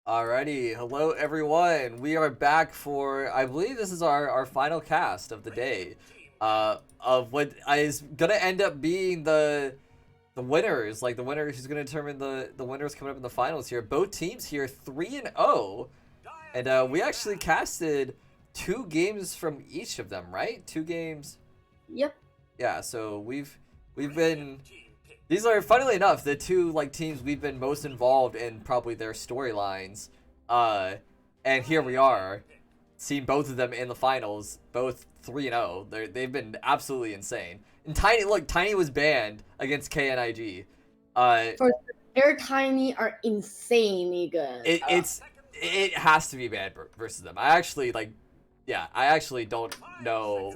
Alrighty, hello everyone. We are back for, I believe this is our final cast of the day, of what is gonna end up being the winners, like the winner who's gonna determine the winners coming up in the finals here. Both teams here 3-0, and we actually casted 2 games from each of them, right? 2 games. Yep. Yeah, so we've been. These are, funnily enough, the two teams we've been most involved in probably their storylines. And here we are, seeing both of them in the finals, both 3-0. They've been absolutely insane. And Tiny was banned against KNIG. For their tiny are insane, Egan. It has to be banned versus them. I actually don't know.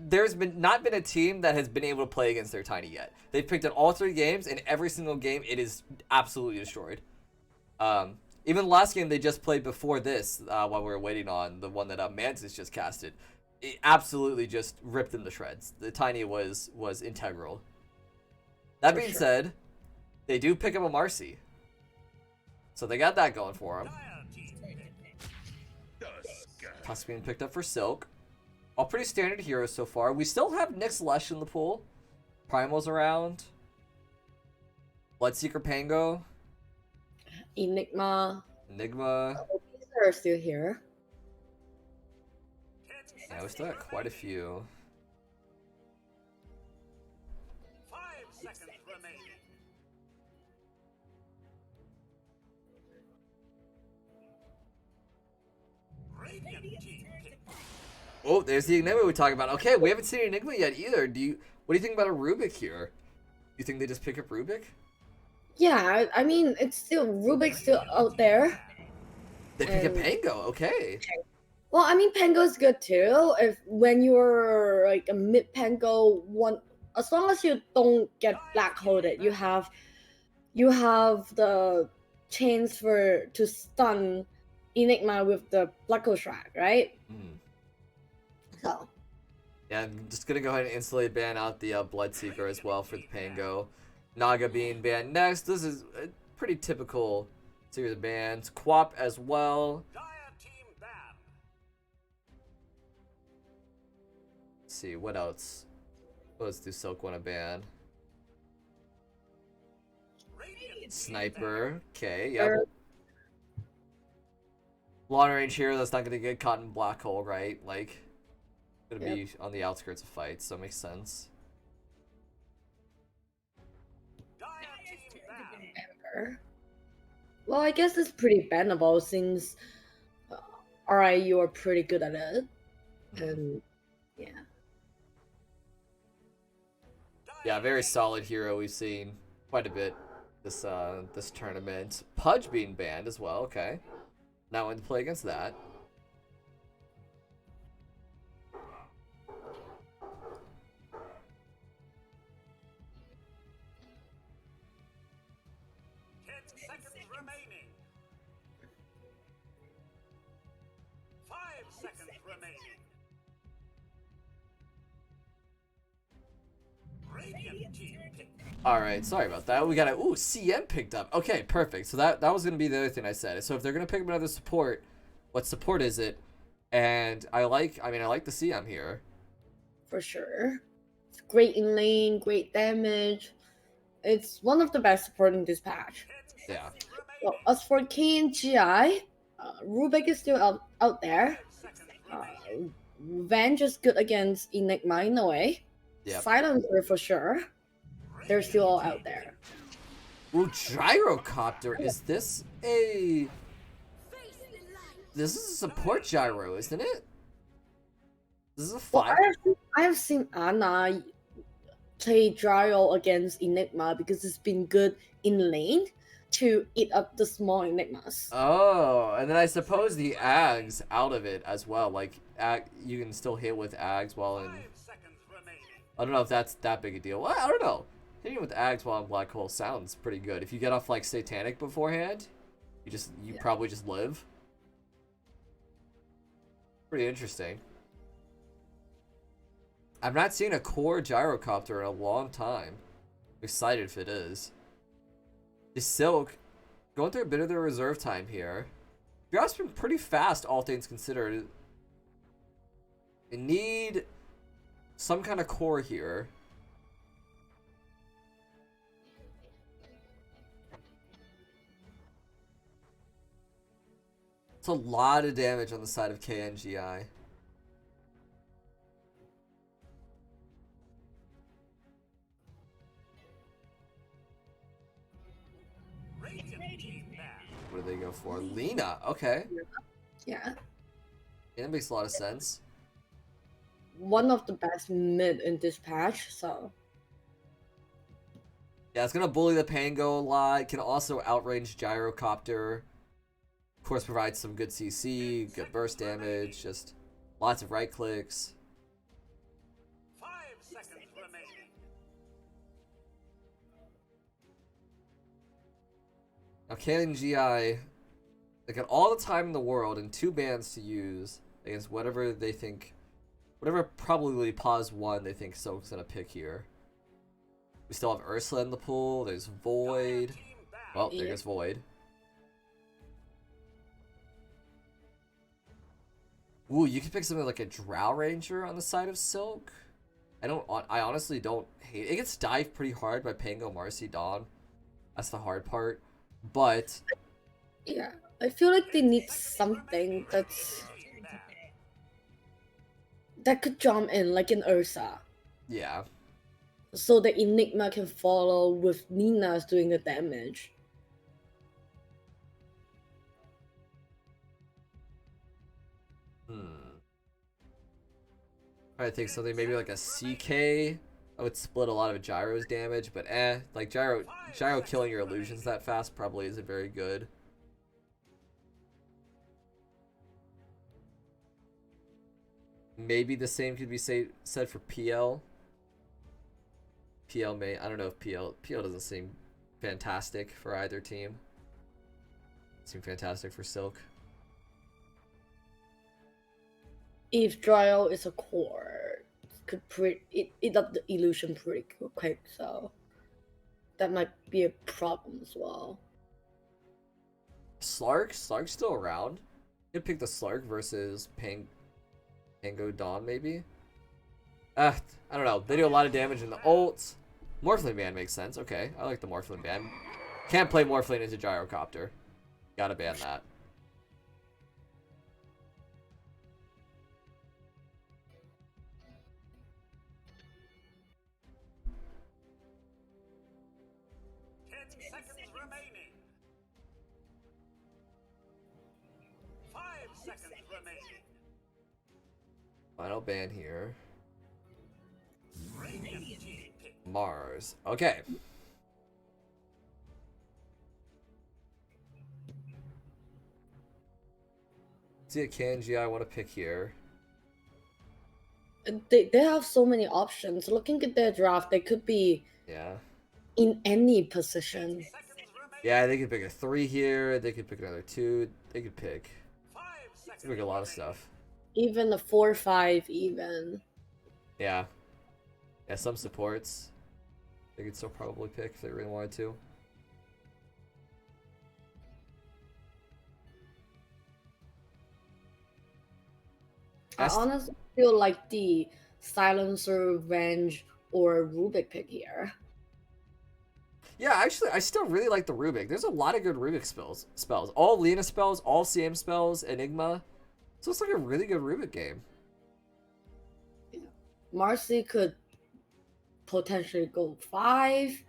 There's not been a team that has been able to play against their Tiny yet. They've picked in all 3 games, and every single game it is absolutely destroyed. Even the last game they just played before this, while we were waiting on the one that Mantis just casted, it absolutely just ripped them to shreds. The Tiny was integral. That being said, they do pick up a Marcy, so they got that going for them. Tusk being picked up for Silk. All pretty standard heroes so far. We still have Nyx Lesh in the pool. Primal's around. Bloodseeker Pango. Enigma. These are still here. Yeah, we still got quite a few. 5 seconds remaining. Radiant team picked. Oh, there's the Enigma we talked about. Okay, we haven't seen Enigma yet either. What do you think about a Rubik here? You think they just pick up Rubik? Yeah, I mean, it's still Rubik's still out there. They pick up Pango. Okay. Well, I mean, Pango's good too. When you're like a mid Pango one, as long as you don't get black holded, you have the chance to stun Enigma with the Black Hole Strike, right? Mm. So. Yeah, I'm just gonna go ahead and instantly ban out the Bloodseeker as well for the Pango. Naga being banned next. This is a pretty typical series of bans. Quap as well. Let's see, what else? What else do Silk want to ban? Sniper. Okay, yep. Long range hero that's not gonna get caught in black hole, right? Like, gonna be on the outskirts of fights, so it makes sense. Well, I guess it's pretty bannable since alright, you are pretty good at it, and yeah. Yeah, very solid hero. We've seen quite a bit this this tournament. Pudge being banned as well. Okay, not one to play against that. Remaining. 5 seconds remaining. Radiant team picked. All right, sorry about that. We got a CM picked up. Okay, perfect. So that was gonna be the other thing I said. So if they're gonna pick up another support, what support is it? And I like the CM here. For sure, it's great in lane, great damage. It's one of the best support in this patch. Yeah. Well, as for KNGI, Rubik is still out there. Venge is good against Enigma in a way. Yep. Silencer for sure. They're still all out there. Ooh, Gyrocopter. Is this a... This is a support gyro, isn't it? This is a 5. Well, I have seen Ana play gyro against Enigma because it's been good in lane to eat up the small Enigmas. Oh, and then I suppose the Ags out of it as well. Like, you can still hit with Ags while in... I don't know if that's that big a deal. Well, I don't know. Hitting with Ags while in Black Hole sounds pretty good. If you get off, like, Satanic beforehand, you probably just live. Pretty interesting. I've not seen a core gyrocopter in a long time. I'm excited if it is. The Silk Going through a bit of their reserve time here. Draft's been pretty fast, all things considered. They need some kind of core here. It's a lot of damage on the side of KNGI. Radiant team back. What do they go for? Lena. Okay. Yeah. Yeah, that makes a lot of sense. One of the best mid in this patch, so Yeah, it's gonna bully the Pango a lot. Can also outrange Gyrocopter. Of course, provides some good CC, good burst damage, just lots of right clicks. 5 seconds remaining. Now, KNGI, they got all the time in the world and 2 bans to use against whatever they think, whatever probably pause 1 they think Silk's gonna pick here. We still have Ursula in the pool. There's Void. Team back. Well, there goes Void. Ooh, you could pick something like a Drow Ranger on the side of Silk. I honestly don't hate it. It gets dived pretty hard by Pango, Marcy, Dawn. That's the hard part. But yeah. I feel like they need something that could jump in, like an Ursa. yeah. So the Enigma can follow with Nina's doing the damage. I think something maybe like a CK. I would split a lot of Gyro's damage, but like Gyro killing your illusions that fast probably isn't very good. Maybe the same could be said for PL. PL may, I don't know if PL doesn't seem fantastic for either team. Seem fantastic for Silk. If Dryo is a core, could eat up the illusion pretty quick, so that might be a problem as well. Slark's still around. You could pick the Slark versus Pango Dawn maybe. I don't know. They do a lot of damage in the ult. Morphling Band makes sense. Okay, I like the Morphling Band. Can't play Morphling into Gyrocopter. Gotta ban that. Seconds remaining. 5 seconds remaining. Final ban here. Radiant team pick. Mars. Okay. See a KNGI I want to pick here. They have so many options. Looking at their draft, they could be Yeah. in any position. Seconds remaining. Yeah, they could pick a 3 here. They could pick another 2. They could pick. 5 seconds. They could pick a lot of remaining. stuff. Even a 4-5 even. Yeah. Yeah, some supports. They could still probably pick if they really wanted to. I honestly feel like the Silencer, Venge, or Rubik pick here. Yeah, actually, I still really like the Rubik. There's a lot of good Rubik spells. All Lena spells, all CM spells, Enigma. So it's like a really good Rubik game. Marcy could potentially go 5.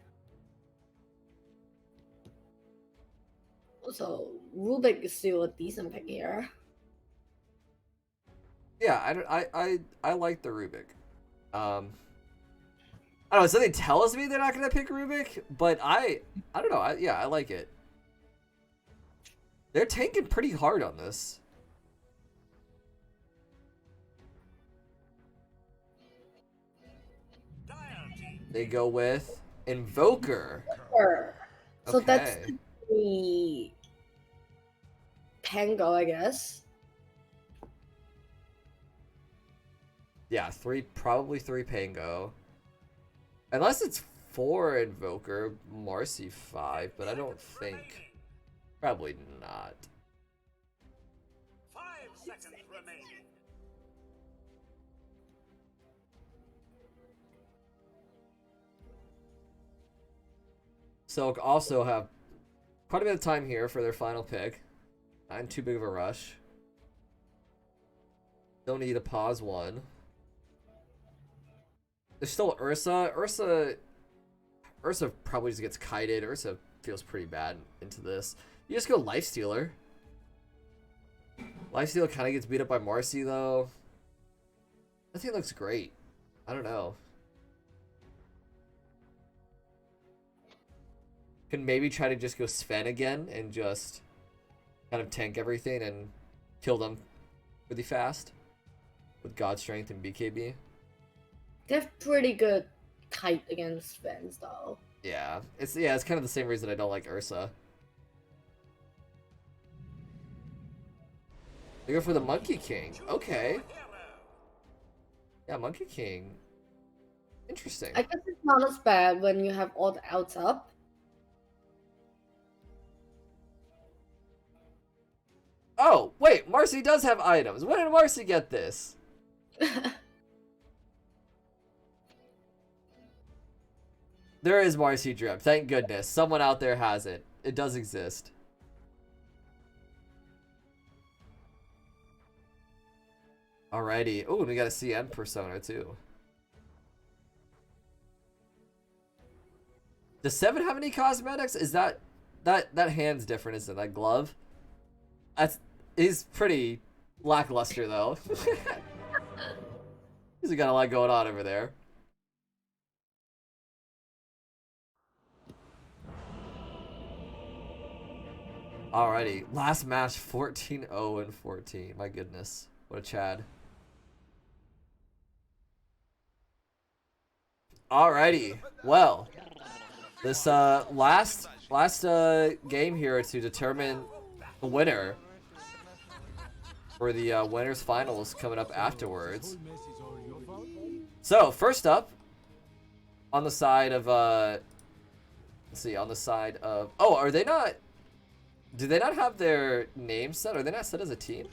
So Rubik is still a decent pick here. Yeah, I like the Rubik. I don't know, something tells me they're not gonna pick Rubik, but I don't know. I like it. They're tanking pretty hard on this. Dire team. They go with Invoker. So that's Okay. the Pango, I guess. Yeah, probably 3 Pango. Unless it's 4 Invoker, Marcy 5, but I don't think. Probably not. 5 seconds remaining. Silk also have quite a bit of time here for their final pick. Not too big of a rush. Don't need to pause one. There's still Ursa. Ursa probably just gets kited. Ursa feels pretty bad into this. You just go Lifestealer. Lifestealer kind of gets beat up by Marcy though. I think it looks great. I don't know. Can maybe try to just go Sven again and just kind of tank everything and kill them really fast with God Strength and BKB. They're pretty good kite against Svens though. Yeah, it's kind of the same reason I don't like Ursa. They go for the Monkey King. Okay. Yeah, Monkey King. Interesting. I guess it's not as bad when you have all the outs up. Oh, wait, Marcy does have items. When did Marcy get this? There is Marcy Drip. Thank goodness. Someone out there has it. It does exist. Alrighty. Oh, we got a CN persona too. Does 7 have any cosmetics? Is that hand's different, isn't it? That glove? He's pretty lackluster though. He's got a lot going on over there. Alrighty, last match 14-0 and 14. My goodness, what a Chad. Alrighty, well, this last game here to determine the winner for the winners finals coming up afterwards. So first up, on the side of let's see, on the side of are they not? Do they not have their names set? Are they not set as a team?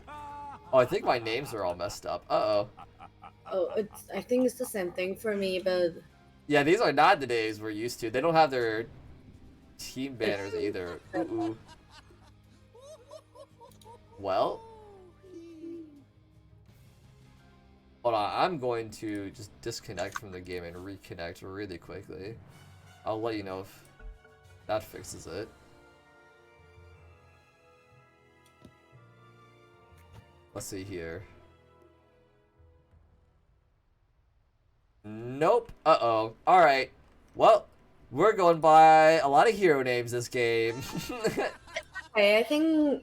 Oh, I think my names are all messed up. Uh-oh. Oh, I think it's the same thing for me, but Yeah, these are not the names we're used to. They don't have their team banners either. Ooh. Well. Hold on, I'm going to just disconnect from the game and reconnect really quickly. I'll let you know if that fixes it. Let's see here. Nope. Uh-oh. Alright. Well, we're going by a lot of hero names this game. okay, I think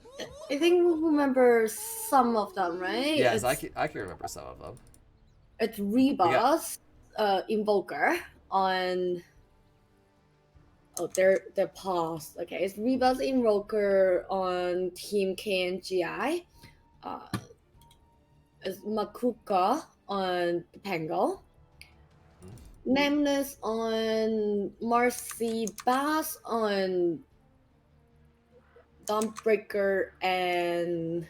we'll remember some of them, right? Yes, I can remember some of them. It's Reba's Invoker on they're paused. Okay, it's Reba's Invoker on Team KNGI. It's Makuka on the Pango. Nameless on Marcy Bass on Dawnbreaker, and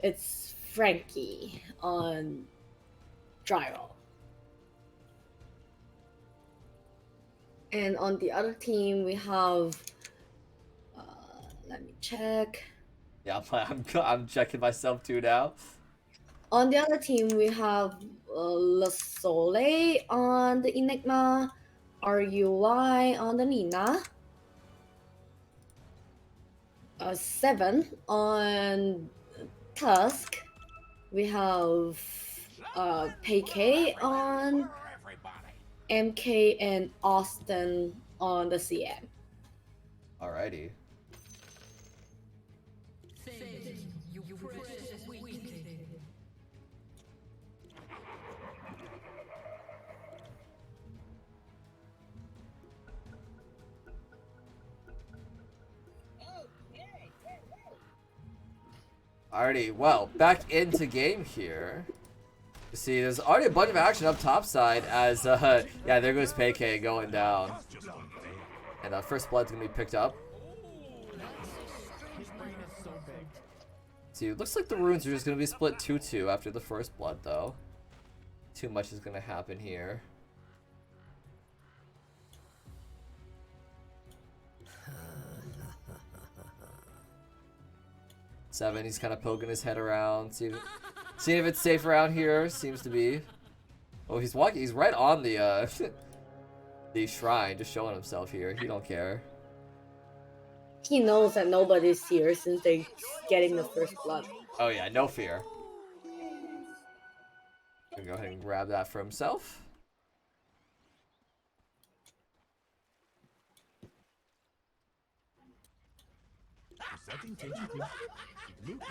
it's Frankie on Gyro. And on the other team we have let me check. Yeah, I'm checking myself too now. On the other team, we have Le Soleil on the Enigma, RUI on the Nina, 7 on Tusk. We have PK on MK and Austin on the CN. Alrighty. Alrighty, well, back into game here. You see, there's already a bunch of action up top side as, yeah, there goes PK going down. And first blood's gonna be picked up. Dude, looks like the runes are just gonna be split 2-2 after the first blood, though. Too much is gonna happen here. Seven, he's kind of poking his head around, seeing if it's safe around here. Seems to be. Oh, he's walking. He's right on the the shrine, just showing himself here. He don't care. He knows that nobody's here since they're getting the first blood. Oh yeah, no fear. Gonna go ahead and grab that for himself.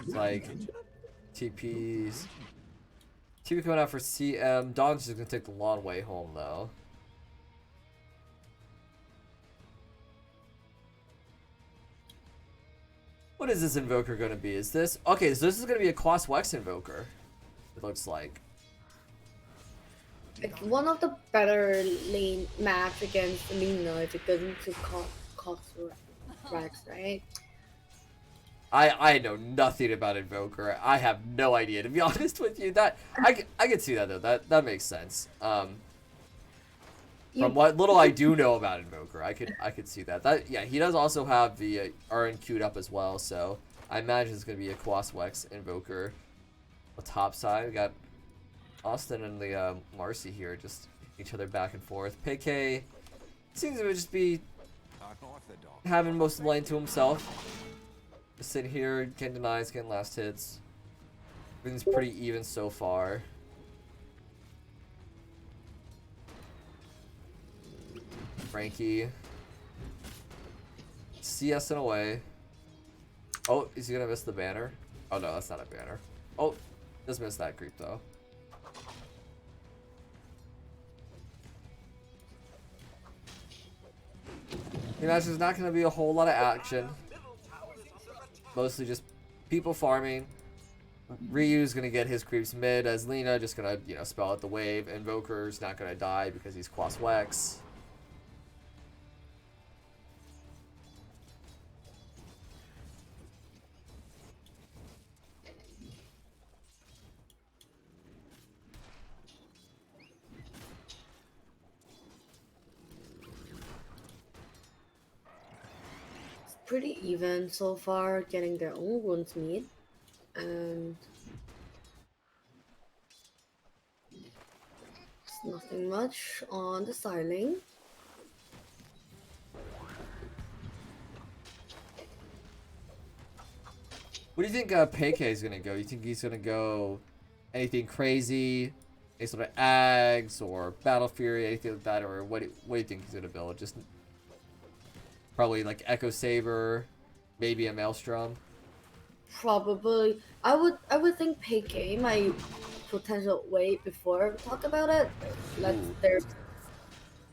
It's like TP's TP coming out for CM. Don's just gonna take the long way home though. What is this invoker gonna be? Is this okay? So this is gonna be a Quas Wex invoker. It looks like. It's one of the better lane match against Lina if it goes into Cox Rex, right? I know nothing about Invoker. I have no idea, to be honest with you. That I can see that though. That makes sense. From what little I do know about Invoker, I could see that. Yeah, he does also have the RN queued up as well, so I imagine it's gonna be a Quas Wex Invoker. On top side, we got Austin and the Marcy here, just each other back and forth. PK seems to just be having most of the lane to himself. Just sitting here, getting denies, getting last hits. Everything's pretty even so far. Frankie. CSing away. Oh, is he gonna miss the banner? Oh no, that's not a banner. Oh, just missed that creep though. Imagine there's not gonna be a whole lot of action. Mostly just people farming. Ryu's gonna get his creeps mid as Lina just gonna, you know, spell out the wave. Invoker's not gonna die because he's Quas Wex. Pretty even so far, getting their own runes meet, and it's nothing much on the side lane. What do you think PK is gonna go? You think he's gonna go anything crazy, any sort of Ags or Battle Fury, anything like that, or what do you think he's gonna build? Just probably like Echo Saber, maybe a Maelstrom. Probably, I would think PK might potential wait before we talk about it. There's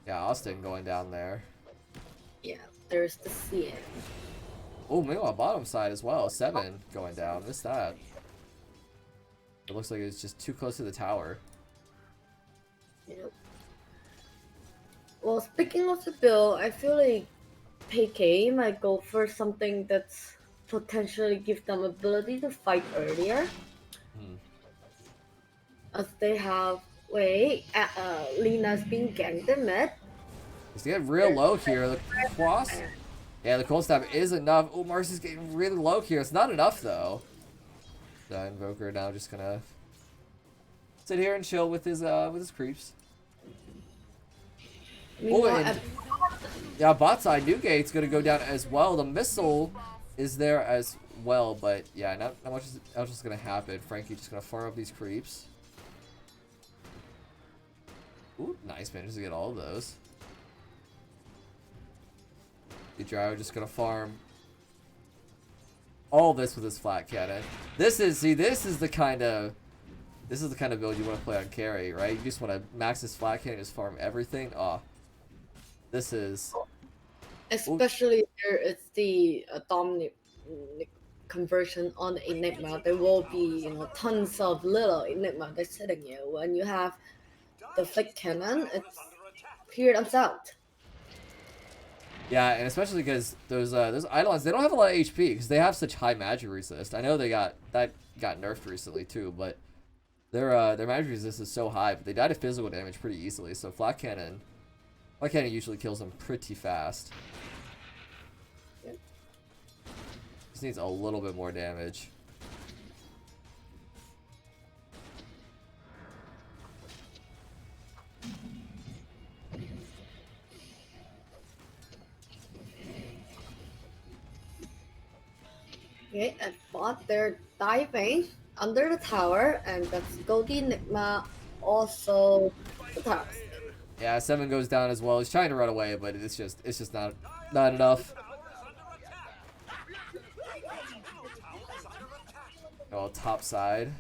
Yeah, Austin going down there. there's the CM. Oh, meanwhile, bottom side as well. 7 going down. Missed that. It looks like it's just too close to the tower. Yep. Well, speaking of the build, I feel like PK might go for something that's potentially give them ability to fight earlier. As they have Lina's being ganked in mid. He's getting real low here. The Quas. Yeah, the cold snap is enough. Oh, Marcy's getting really low here. It's not enough though. The Invoker now just gonna sit here and chill with his creeps. Oh, and yeah, bot side Newgate's gonna go down as well. The missile is there as well, but yeah, not much else is gonna happen. Frankie just gonna farm up these creeps. Ooh, nice, manages to get all of those. The Gyro just gonna farm all this with his flat cannon. This is the kind of build you want to play on carry, right? You just want to max his flat cannon, just farm everything. Oh, this is especially if there is the dominant conversion on the Enigma. There will be tons of little Enigma that's hitting you. When you have the flick cannon, it's cleared us out. Yeah, and especially because those Eidolons, they don't have a lot of HP because they have such high magic resist. I know they got nerfed recently too, but their magic resist is so high, but they die to physical damage pretty easily. So flat cannon usually kills them pretty fast. Just needs a little bit more damage. Okay, at bot they're diving under the tower, and that's Goldie Enigma also the tower. Yeah, 7 goes down as well. He's trying to run away, but it's just not enough. Oh, top side.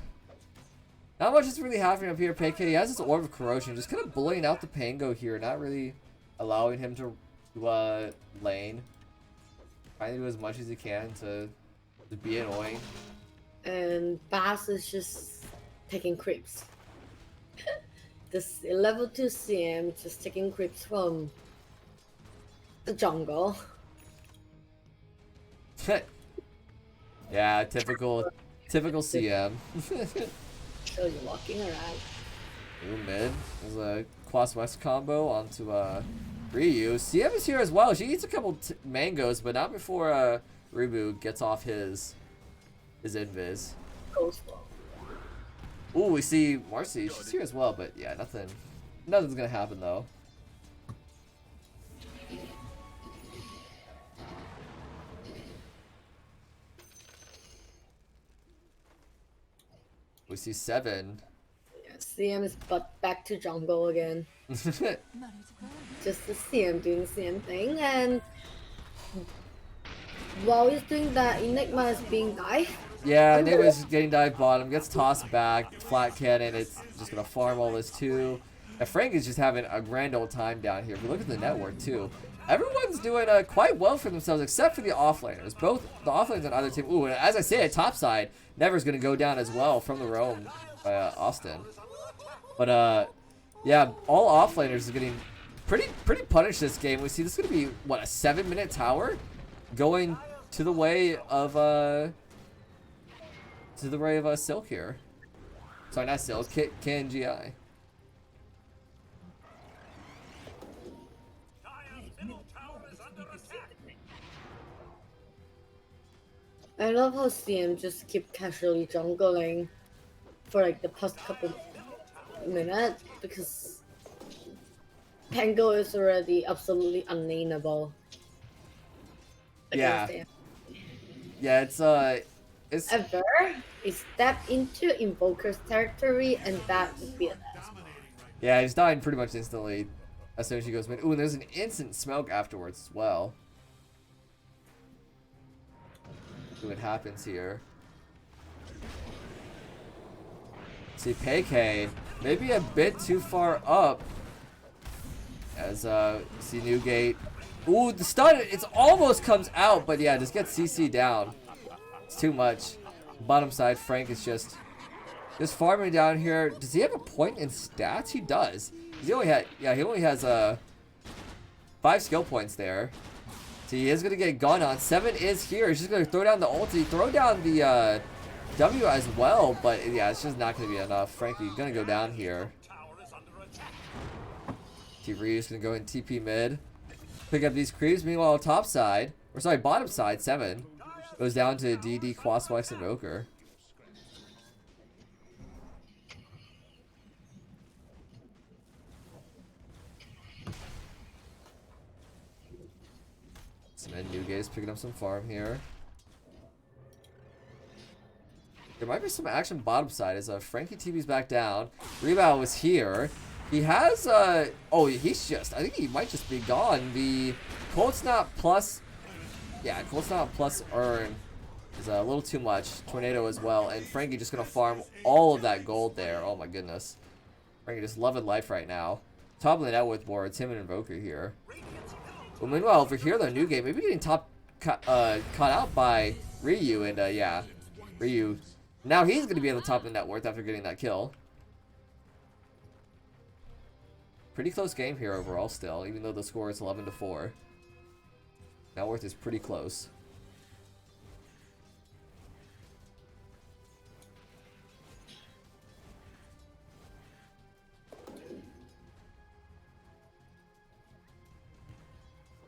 Not much is really happening up here. PK, he has his Orb of Corrosion, just kind of bullying out the Pango here, not really allowing him to lane. Trying to do as much as he can to be annoying. And Bass is just taking creeps. This level 2 CM just taking creeps from the jungle. Yeah, typical CM. So you're walking around. Ooh, mid. There's a Quas West combo onto Ryu. CM is here as well. She eats a couple mangoes, but not before Ryu gets off his invis. Goes well. Ooh, we see Marcy. She's here as well, but yeah, nothing's gonna happen though. We see 7. Yeah, CM is but back to jungle again. Just the CM doing the CM thing, and while he's doing that, Enigma is being dived. Yeah, Enigma's getting dive bottom, gets tossed back, flat cannon, it's just gonna farm all this too. And Frank is just having a grand old time down here. If you look at the network too, everyone's doing quite well for themselves except for the offlaners. Both the offlaners on either team. Ooh, and as I say, at top side, Never's gonna go down as well from the roam by Austin. But yeah, all offlaners are getting pretty punished this game. We see this is gonna be what, a 7-minute tower going to the way of Silk here. Sorry, not Silk, KNGI. I love how CM just keep casually jungling for like the past couple minutes because Pango is already absolutely unnameable. Yeah. Against Yeah, it's ever he step into Invoker's territory, and that would be a death. yeah, he's dying pretty much instantly as soon as she goes mid. Ooh, and there's an instant smoke afterwards as well. See what happens here. See, PK maybe a bit too far up as see Newgate. Ooh, the stun, it almost comes out, but yeah, just gets CC down. It's too much. Bottom side, Frank is just farming down here. Does he have a point in stats? He does. He only has 5 skill points there. So he is gonna get gun on. 7 is here. He's just gonna throw down the ulti, throw down the W as well, but yeah, it's just not gonna be enough. Frankie gonna go down here. T-Ree's gonna go in TP mid. Pick up these creeps. Meanwhile, top side, or sorry, bottom side, 7 goes down to DD, Quaswex, and Invoker. And Newgate is picking up some farm here. There might be some action bottom side as Frankie TV's back down. Rebound was here. He has oh, he's just, I think he might just be gone. The Cold Snap plus, yeah, Cold Snap plus Earn is a little too much. Tornado as well, and Frankie just gonna farm all of that gold there. Oh my goodness, Frankie just loving life right now. Top of the net with boards, him and Invoker here. Well, meanwhile, over here, though, Newgate maybe getting caught out by Ryu, and yeah, Ryu. Now he's going to be at the top of the net worth after getting that kill. Pretty close game here overall still, even though the score is 11-4. Net worth is pretty close.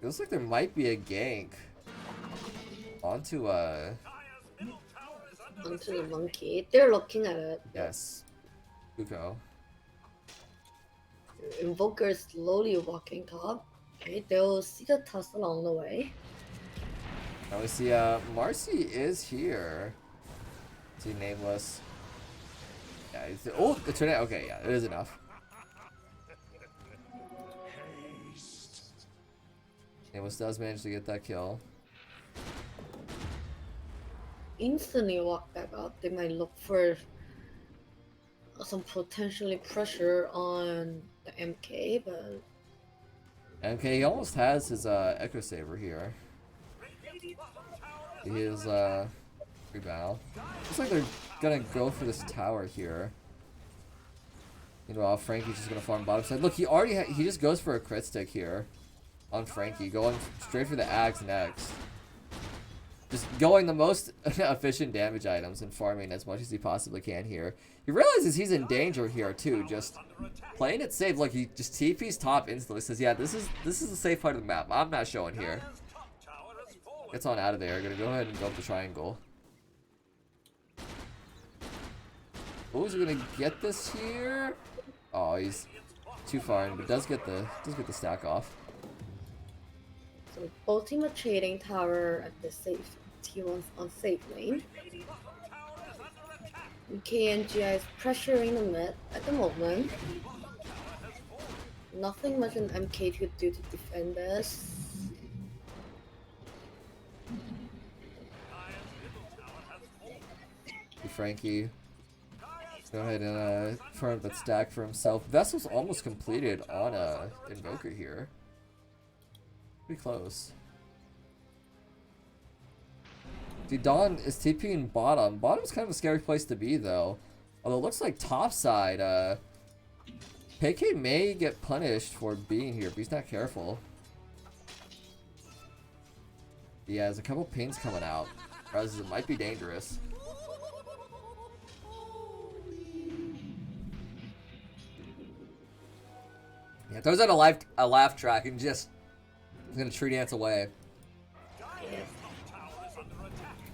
It looks like there might be a gank onto Onto the monkey. They're looking at it. yes, Uko. Invoker is slowly walking top. Okay, they'll see the toss along the way. Now we see Marcy is here. See nameless. Yeah, it's, oh, the tornado. Okay, yeah, it is enough. Nameless does manage to get that kill. Instantly walk back up. They might look for some potentially pressure on the MK, but Okay, he almost has his Echo Saber here. His rebound. Looks like they're gonna go for this tower here. Meanwhile, Frankie's just gonna farm bottom side. Look, he already he just goes for a crit stick here on Frankie, going straight for the Axe next. Just going the most efficient damage items and farming as much as he possibly can here. He realizes he's in danger here too, just playing it safe. Look, he just TP's top instantly, says, yeah, this is the safe part of the map. I'm not showing here. Gets on out of there, gonna go ahead and go up the triangle. Who's gonna get this here? Oh, he's too far in, but does get the stack off. so both team are trading tower at the safe T1's on safe lane. And KNGI is pressuring the mid at the moment. Nothing much an MK could do to defend this. Frankie, go ahead and farm that stack for himself. Vessel's almost completed on Invoker here. Pretty close. See, Dawn is TPing bottom. Bottom's kind of a scary place to be, though. Although it looks like top side, PK may get punished for being here if he's not careful. Yeah, there's a couple pings coming out. Realizes it might be dangerous. Yeah, throws out a laugh track and just is gonna tree dance away.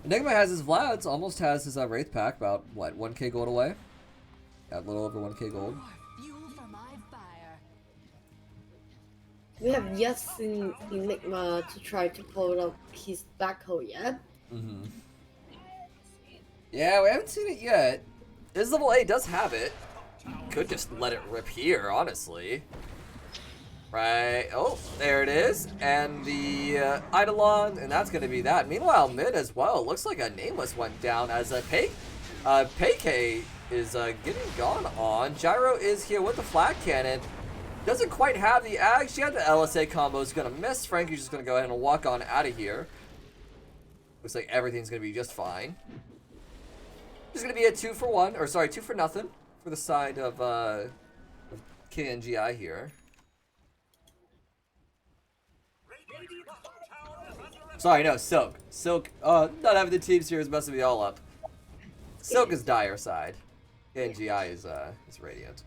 Enigma has his Vlad's, almost has his Wraith pack, about what, 1k gold away? Yeah, a little over 1k gold. We have yet seen Enigma to try to pull up his backhoe yet. Mm-hmm. Yeah, we haven't seen it yet. His level 8 does have it. Could just let it rip here, honestly. Right. Oh, there it is. And the Eidolon, and that's going to be that. Meanwhile, mid as well. Looks like a Nameless went down as a Payk is getting gone on. Gyro is here with the flat cannon. Doesn't quite have the ag. She had the LSA combo. Is going to miss. Frankie's just going to go ahead and walk on out of here. Looks like everything's going to be just fine. There's going to be a 2 for 1, or sorry, 2 for nothing for the side of KNGI here. Sorry, no, Silk. Silk, not having the teams here is messing me all up. Silk is Dire side. KNGI is Radiant.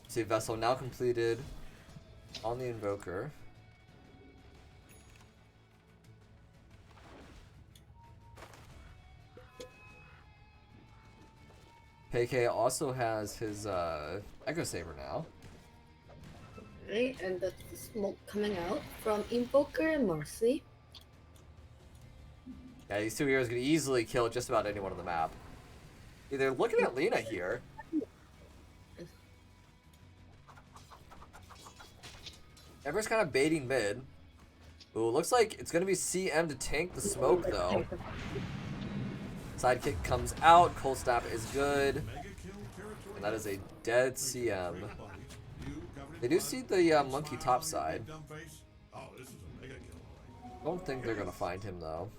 See, Vessel now completed on the Invoker. PK also has his Echo Saber now. Right, and that's the smoke coming out from Invoker and Marcy. Yeah, these two heroes can easily kill just about anyone on the map. Yeah, they're looking at Lena here. Everyone's kind of baiting mid. Ooh, looks like it's going to be CM to tank the smoke, though. Sidekick comes out. Cold Snap is good. And that is a dead CM. They do see the monkey top side. Don't think they're going to find him, though.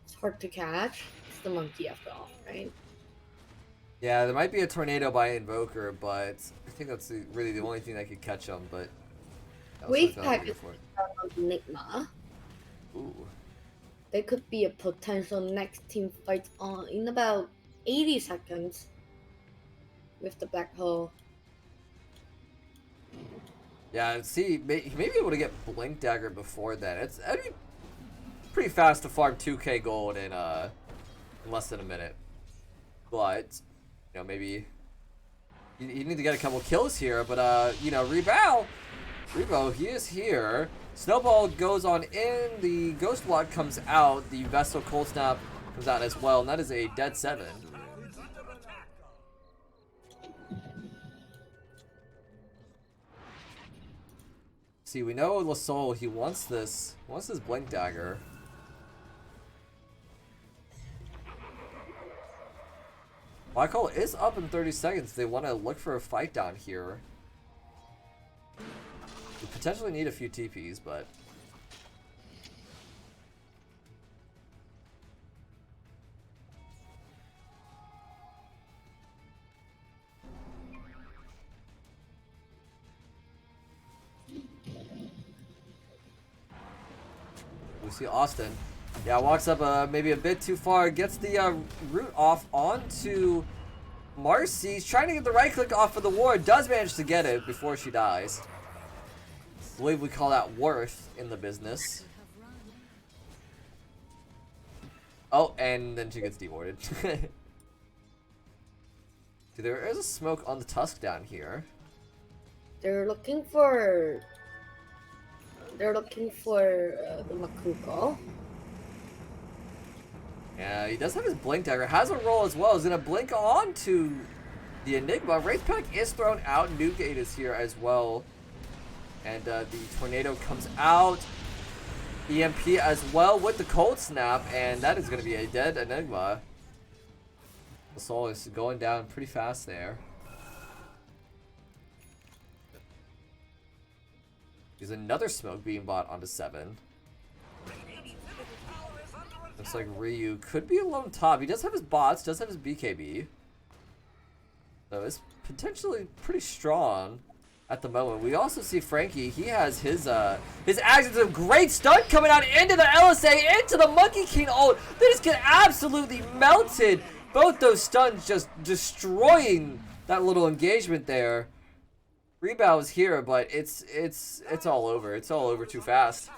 It's hard to catch. It's the monkey after all, right? Yeah, there might be a tornado by Invoker, but I think that's really the only thing that could catch him. But Wave Pack is on Enigma. Ooh. There could be a potential next team fight on in about 80 seconds with the black hole. Yeah, see, he may be able to get Blink Dagger before then. That'd be pretty fast to farm 2k gold in less than a minute. But, you know, maybe you need to get a couple kills here. But, you know, Rebo, he is here. Snowball goes on in. The Ghost Block comes out. The Vestal Cold Snap comes out as well. And that is a dead 7. See, we know Lasol, he wants this Blink Dagger. Black Hole is up in 30 seconds. They want to look for a fight down here. We potentially need a few TPs, but... we see Austin. Yeah, walks up maybe a bit too far, gets the root off onto Marcy. He's trying to get the right click off of the ward, does manage to get it before she dies. I believe we call that worth in the business. Oh, and then she gets dewarded. There is a smoke on the Tusk down here. They're looking for the Makuko. Yeah, he does have his Blink Dagger. Has a roll as well. He's going to blink on to the Enigma. REPKAR is thrown out. Newgate is here as well. And the Tornado comes out. EMP as well with the Cold Snap. And that is going to be a dead Enigma. The Soul is going down pretty fast there. There's another smoke being bought onto 7. Looks like Ryu could be alone top. He does have his bots, does have his BKB. So it's potentially pretty strong at the moment. We also see Frankie. He has his actions of great stun coming out into the LSA, into the Monkey King ult. They just get absolutely melted. Both those stuns just destroying that little engagement there. Rebound is here, but it's all over. It's all over too fast.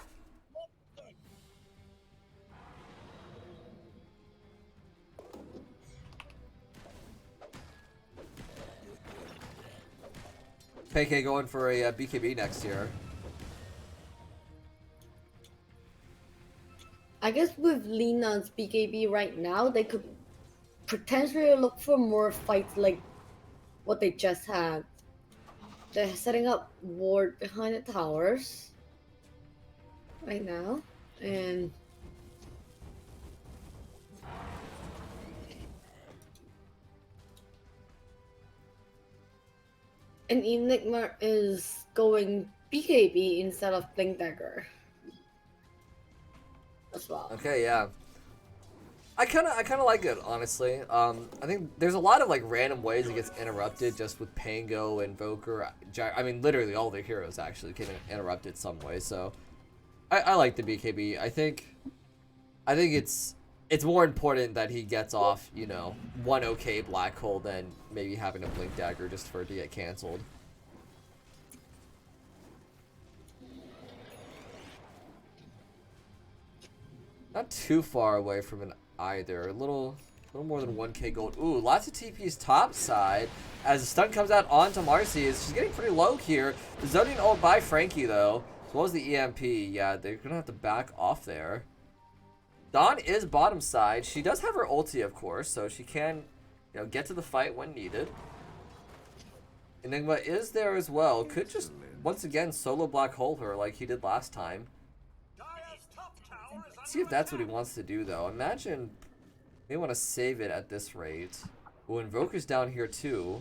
PK going for a BKB next year. I guess with Lina's BKB right now, they could potentially look for more fights like what they just had. They're setting up ward behind the towers right now, and Enigma is going BKB instead of Blink Dagger as well. Okay, yeah. I kind of like it, honestly. I think there's a lot of like random ways it gets interrupted, just with Pango, Invoker. I mean, literally all the heroes actually get interrupted some way. So, I like the BKB. I think it's more important that he gets off, you know, one OK Black Hole than maybe having a Blink Dagger just for it to get canceled. Not too far away from an either. A little more than 1k gold. Ooh, lots of TPs top side. As the stun comes out onto Marcy, she's getting pretty low here. The zoning ult by Frankie though, as well as the EMP. Yeah, they're gonna have to back off there. Dawn is bottom side. She does have her ulti, of course, so she can, you know, get to the fight when needed. Enigma is there as well. Could just once again solo black hole her like he did last time. See if that's what he wants to do though. Imagine they want to save it at this rate. Well, Invoker's down here too.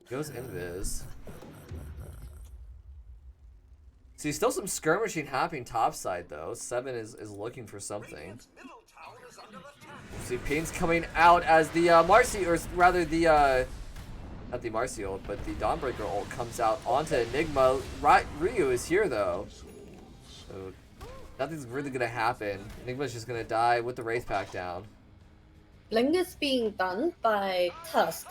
Goes invis. See, still some skirmishing happening topside though. 7 is looking for something. See Pain's coming out as the Marcy, or rather the not the Marcy ult, but the Dawnbreaker ult comes out onto Enigma. Ryu is here though, so nothing's really gonna happen. Enigma's just gonna die with the Wraith Pack down. Blink is being done by Tusk.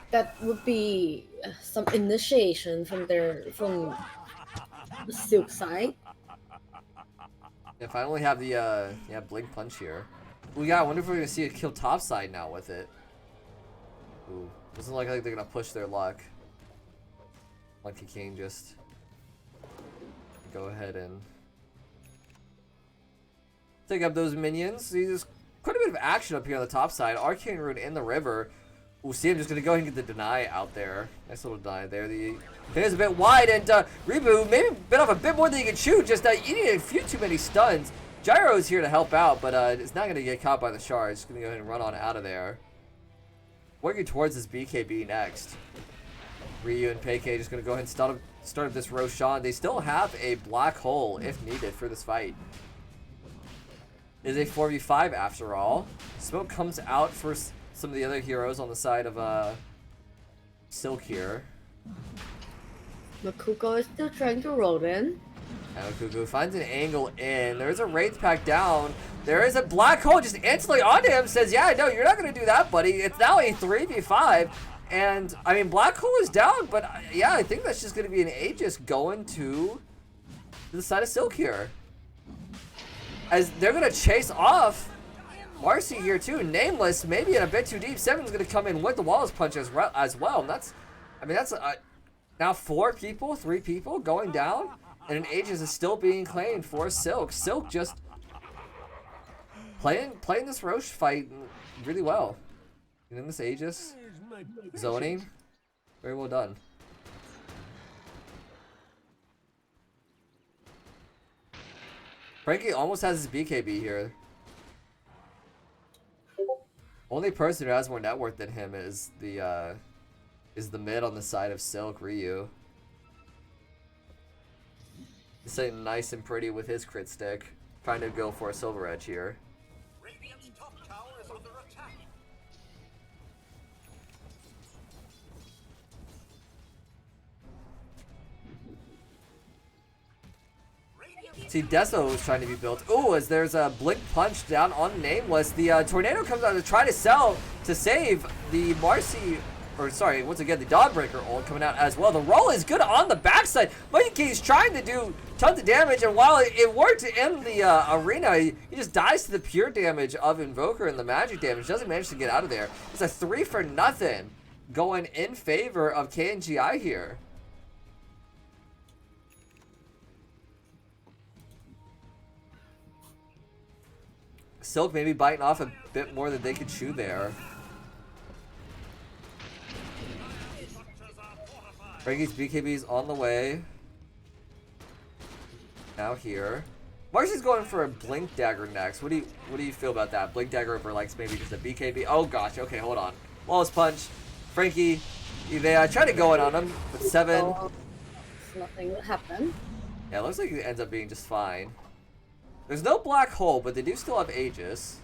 That would be some initiation from Silk side. If I only have the yeah, Blink Punch here. Ooh, yeah, I wonder if we're gonna see a kill top side now with it. Ooh, doesn't look like they're gonna push their luck. Lucky King just go ahead and take up those minions. See, there's quite a bit of action up here on the top side. Arcane Rune in the river. Ooh, see, I'm just gonna go ahead and get the deny out there. Nice little deny there. The thing is a bit wide, and Reboot maybe bit off a bit more than he can chew. Just eating a few too many stuns. Gyro's here to help out, but it's not gonna get caught by the shard. Just gonna go ahead and run on out of there. Working towards this BKB next. Ryu and Peike just gonna go ahead and start up this Roshan. They still have a black hole if needed for this fight. It is a 4v5 after all. Smoke comes out for some of the other heroes on the side of Silk here. Makuko is still trying to roll in. And Makuko finds an angle in. There's a Wraith Pack down. There is a black hole just instantly onto him. Says, yeah, no, you're not going to do that, buddy. It's now a 3v5. And, I mean, black hole is down, but yeah, I think that's just going to be an Aegis going to the side of Silk here. As they're going to chase off Marcy here too. Nameless, maybe in a bit too deep. Seven's going to come in with the Wallace Punch as well. And that's, I mean, that's now 3 people going down. And an Aegis is still being claimed for Silk. Silk just playing this Roche fight really well. And then this Aegis zoning, very well done. Frankie almost has his BKB here. Only person who has more net worth than him is the mid on the side of Silk, Ryu. He's sitting nice and pretty with his crit stick, trying to go for a silver edge here. Radiant's top tower is under attack. See, Deso is trying to be built. Ooh, as there's a Blink Punch down on Nameless. The Tornado comes out to try to save the Marcy, or sorry, once again, the Dawnbreaker ult coming out as well. The roll is good on the backside. Monkey King's trying to do tons of damage, and while it worked in the arena, he just dies to the pure damage of Invoker and the magic damage. Doesn't manage to get out of there. It's a 3-for-0 going in favor of KNGI here. Silk maybe biting off a bit more than they could chew there. Frankie's BKB's on the way. Now here. Marcy's going for a Blink Dagger next. What do you feel about that? Blink Dagger over like maybe just a BKB. Oh gosh, okay, hold on. Wallace Punch. Frankie, they try to go in on him with 7. So, nothing will happen. Yeah, it looks like it ends up being just fine. There's no black hole, but they do still have Aegis.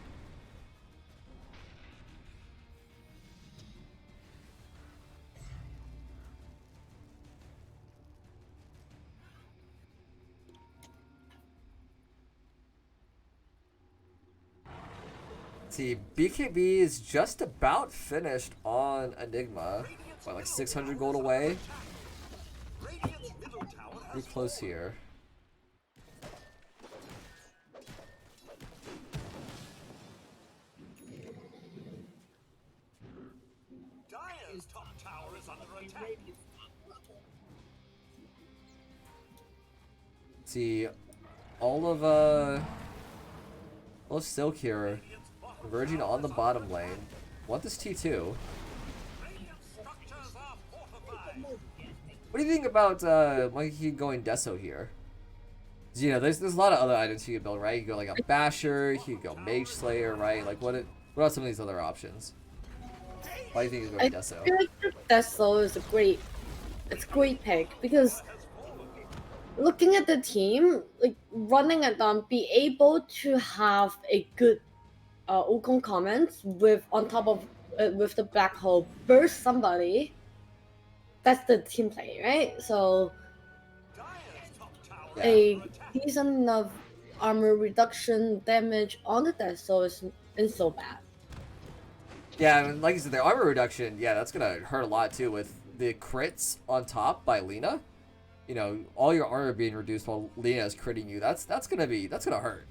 See, BKB is just about finished on Enigma. What, like 600 gold away? Radiant's middle tower has Pretty close here. Dire's top tower is under attack. See, all of Silk here converging on the bottom lane. Want this T2? Radiant structures are fortified. What do you think about Monkey going Deso here? You know, there's a lot of other items you can build, right? You can go like a Basher, you can go Mage Slayer, right? Like what are some of these other options? Why do you think he's going Deso? I feel like Deso is a great pick because looking at the team, like running at them, be able to have a good Wukong comments with on top of with the black hole burst somebody. That's the team play, right? So Yeah. a decent enough armor reduction damage on the death soul isn't so bad. Yeah, and like you said, the armor reduction, yeah, that's gonna hurt a lot too with the crits on top by Lena. You know, all your armor being reduced while Lena is critting you. That's gonna hurt.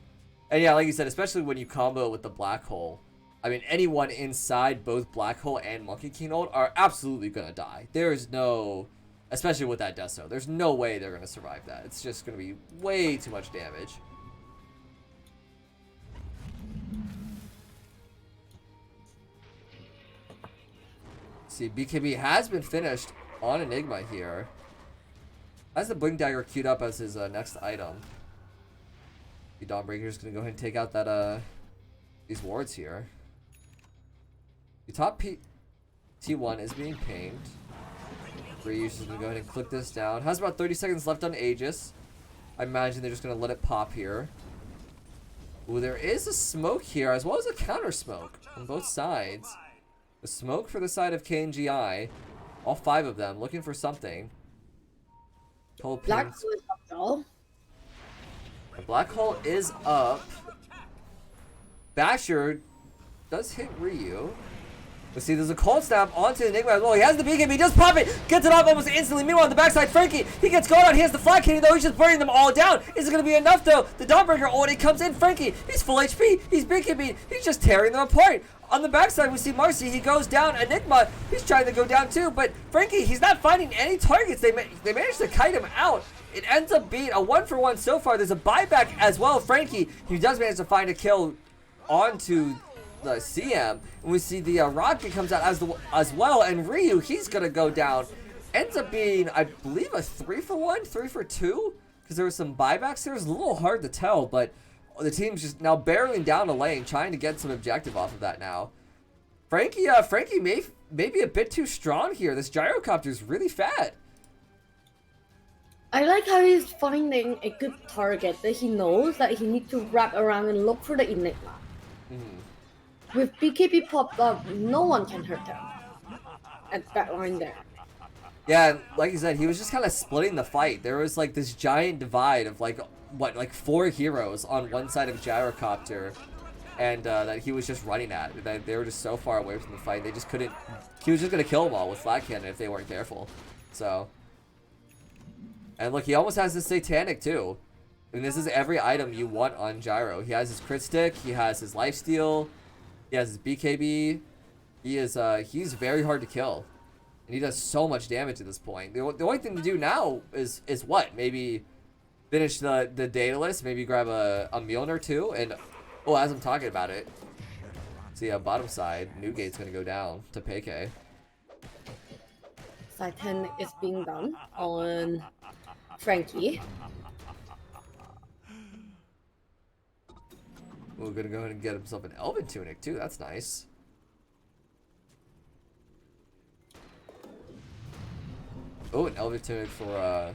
And yeah, like you said, especially when you combo with the black hole. I mean, anyone inside both black hole and Monkey King ult are absolutely gonna die. There is no, especially with that Death Note, there's no way they're gonna survive that. It's just gonna be way too much damage. See, BKB has been finished on Enigma here. Has the Blink Dagger queued up as his next item. The Dawnbreaker is going to go ahead and take out that these wards here. The top T1 is being pinged. Ryu's just going to go ahead and click this down. Has about 30 seconds left on Aegis. I imagine they're just going to let it pop here. Ooh, there is a smoke here as well as a counter smoke on both sides. The smoke for the side of KNGI. All 5 of them looking for something. Black hole is up though. The black hole is up. Basher does hit Ryu. Let's see, there's a cold snap onto Enigma as well. He has the BKB, he does pop it, gets it off almost instantly. Meanwhile, on the backside, Frankie, he gets going on. He has the flat cannon though, he's just burning them all down. Is it going to be enough though? The Dawnbreaker already comes in. Frankie, he's full HP, he's BKB, he's just tearing them apart. On the backside, we see Marcy, he goes down. Enigma, he's trying to go down too, but Frankie, he's not finding any targets. They managed to kite him out. It ends up being a 1-for-1 so far. There's a buyback as well. Frankie, he does manage to find a kill onto the CM, and we see the rocket comes out as well, and Ryu, he's gonna go down. Ends up being, I believe, a 3-for-1, 3-for-2, because there was some buybacks there. It's a little hard to tell, but the team's just now barreling down a lane, trying to get some objective off of that now. Frankie may be a bit too strong here. This gyrocopter's really fat. I like how he's finding a good target that he knows that he needs to wrap around and look for the Enigma. With BKB popped up, no one can hurt him. At that line there. Yeah, like you said, he was just kind of splitting the fight. There was like this giant divide of like 4 heroes on one side of gyrocopter, and that he was just running at. That they were just so far away from the fight, they just couldn't. He was just gonna kill them all with flat cannon if they weren't careful. So, and look, he almost has this satanic too. I mean, this is every item you want on Gyro. He has his crit stick, he has his lifesteal, he has his BKB. He is he's very hard to kill, and he does so much damage at this point. The only thing to do now is what? Maybe finish the data list, maybe grab a Mjolnir too, and oh, as I'm talking about it, see bottom side, Newgate's gonna go down to Peike. Side 10 is being done on Frankie. We're gonna go ahead and get himself an Elven Tunic too, that's nice. Oh, an Elven Tunic for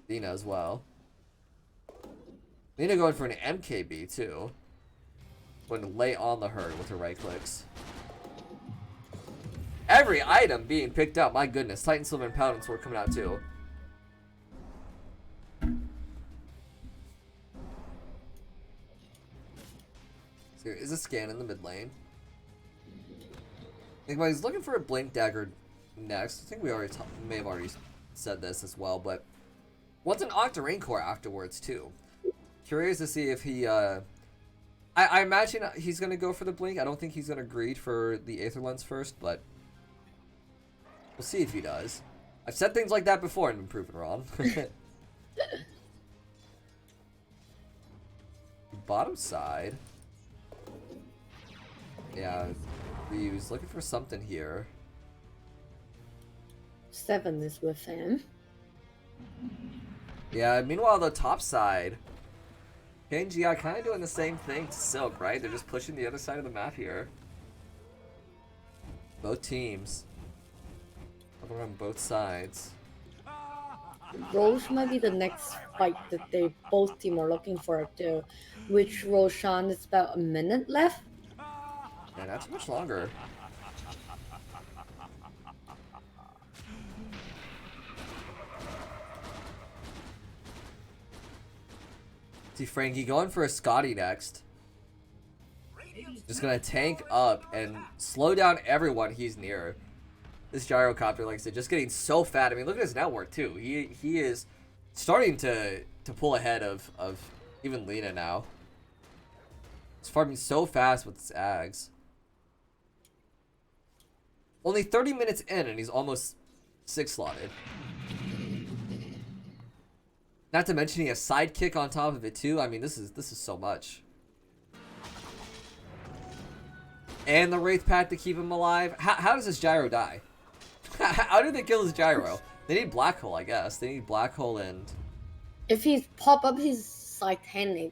Lena as well. Lena going for an MKB too. Going to lay on the herd with her right clicks. Every item being picked up, my goodness. Titan Silver and Paladin Sword coming out too. So there is a scan in the mid lane. I think he's looking for a Blink Dagger next. I think we already may have already said this as well, but what's an Octarine Core afterwards too? Curious to see if he I imagine he's gonna go for the blink. I don't think he's gonna greed for the Aether Lens first, but we'll see if he does. I've said things like that before and been proven wrong. Bottom side. Yeah, Ryu's looking for something here. 7 is with him. Yeah, meanwhile, the top side, KNGI kind of doing the same thing to Silk, right? They're just pushing the other side of the map here. Both teams. Over on both sides. Roche might be the next fight that they both team are looking for too. Which Roshan is about a minute left. Yeah, not too much longer. See Frankie going for a Scotty next. Just gonna tank up and slow down everyone he's near. This gyrocopter, like I said, just getting so fat. I mean, look at his network too. He is starting to pull ahead of even Lena now. He's farming so fast with his Ags. Only 30 minutes in and he's almost 6 slotted. Not to mention he has sidekick on top of it too. I mean, this is so much. And the Wraith Pack to keep him alive. How does this gyro die? How did they kill his gyro? They need Black Hole, I guess. They need Black Hole and... If he pop up his Titanic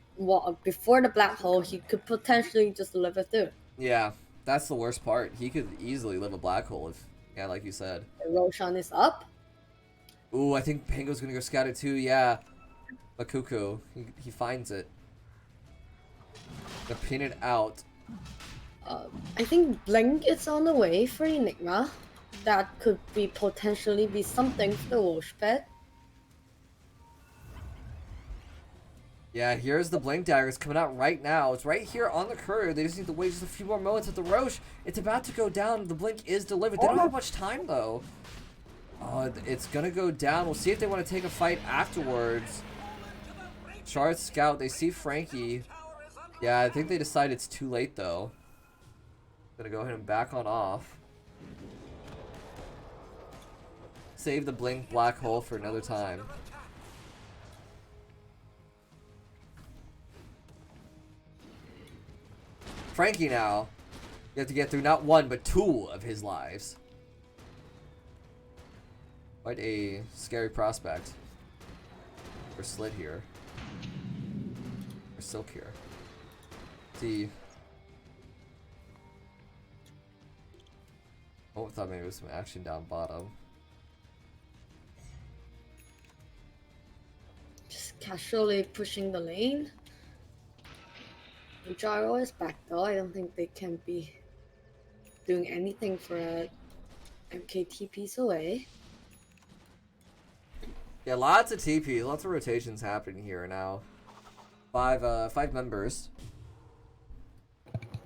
before the Black Hole, he could potentially just live it through. Yeah, that's the worst part. He could easily live a Black Hole if... Yeah, like you said. Roshan is up. Ooh, I think Pango's gonna go scatter too, yeah. But Cuckoo, he finds it. Gonna pin it out. I think Blink is on the way for Enigma. That could be potentially be something for the Wolf Pet. Yeah, here's the Blink Dagger. It's coming out right now. It's right here on the courier. They just need to wait just a few more moments at the Roche. It's about to go down. The Blink is delivered. They don't have much time, though. It's going to go down. We'll see if they want to take a fight afterwards. Charge Scout. They see Frankie. Yeah, I think they decide it's too late, though. Going to go ahead and back on off. Save the Blink Black Hole for another time. Frankie now, you have to get through not 1 but 2 of his lives. Quite a scary prospect for Slit here. Or Silk here. See. Oh, I thought maybe it was some action down bottom. Just casually pushing the lane. Gyro is back though. I don't think they can be doing anything for a MKT piece away. Yeah, lots of TP, lots of rotations happening here now. Five members.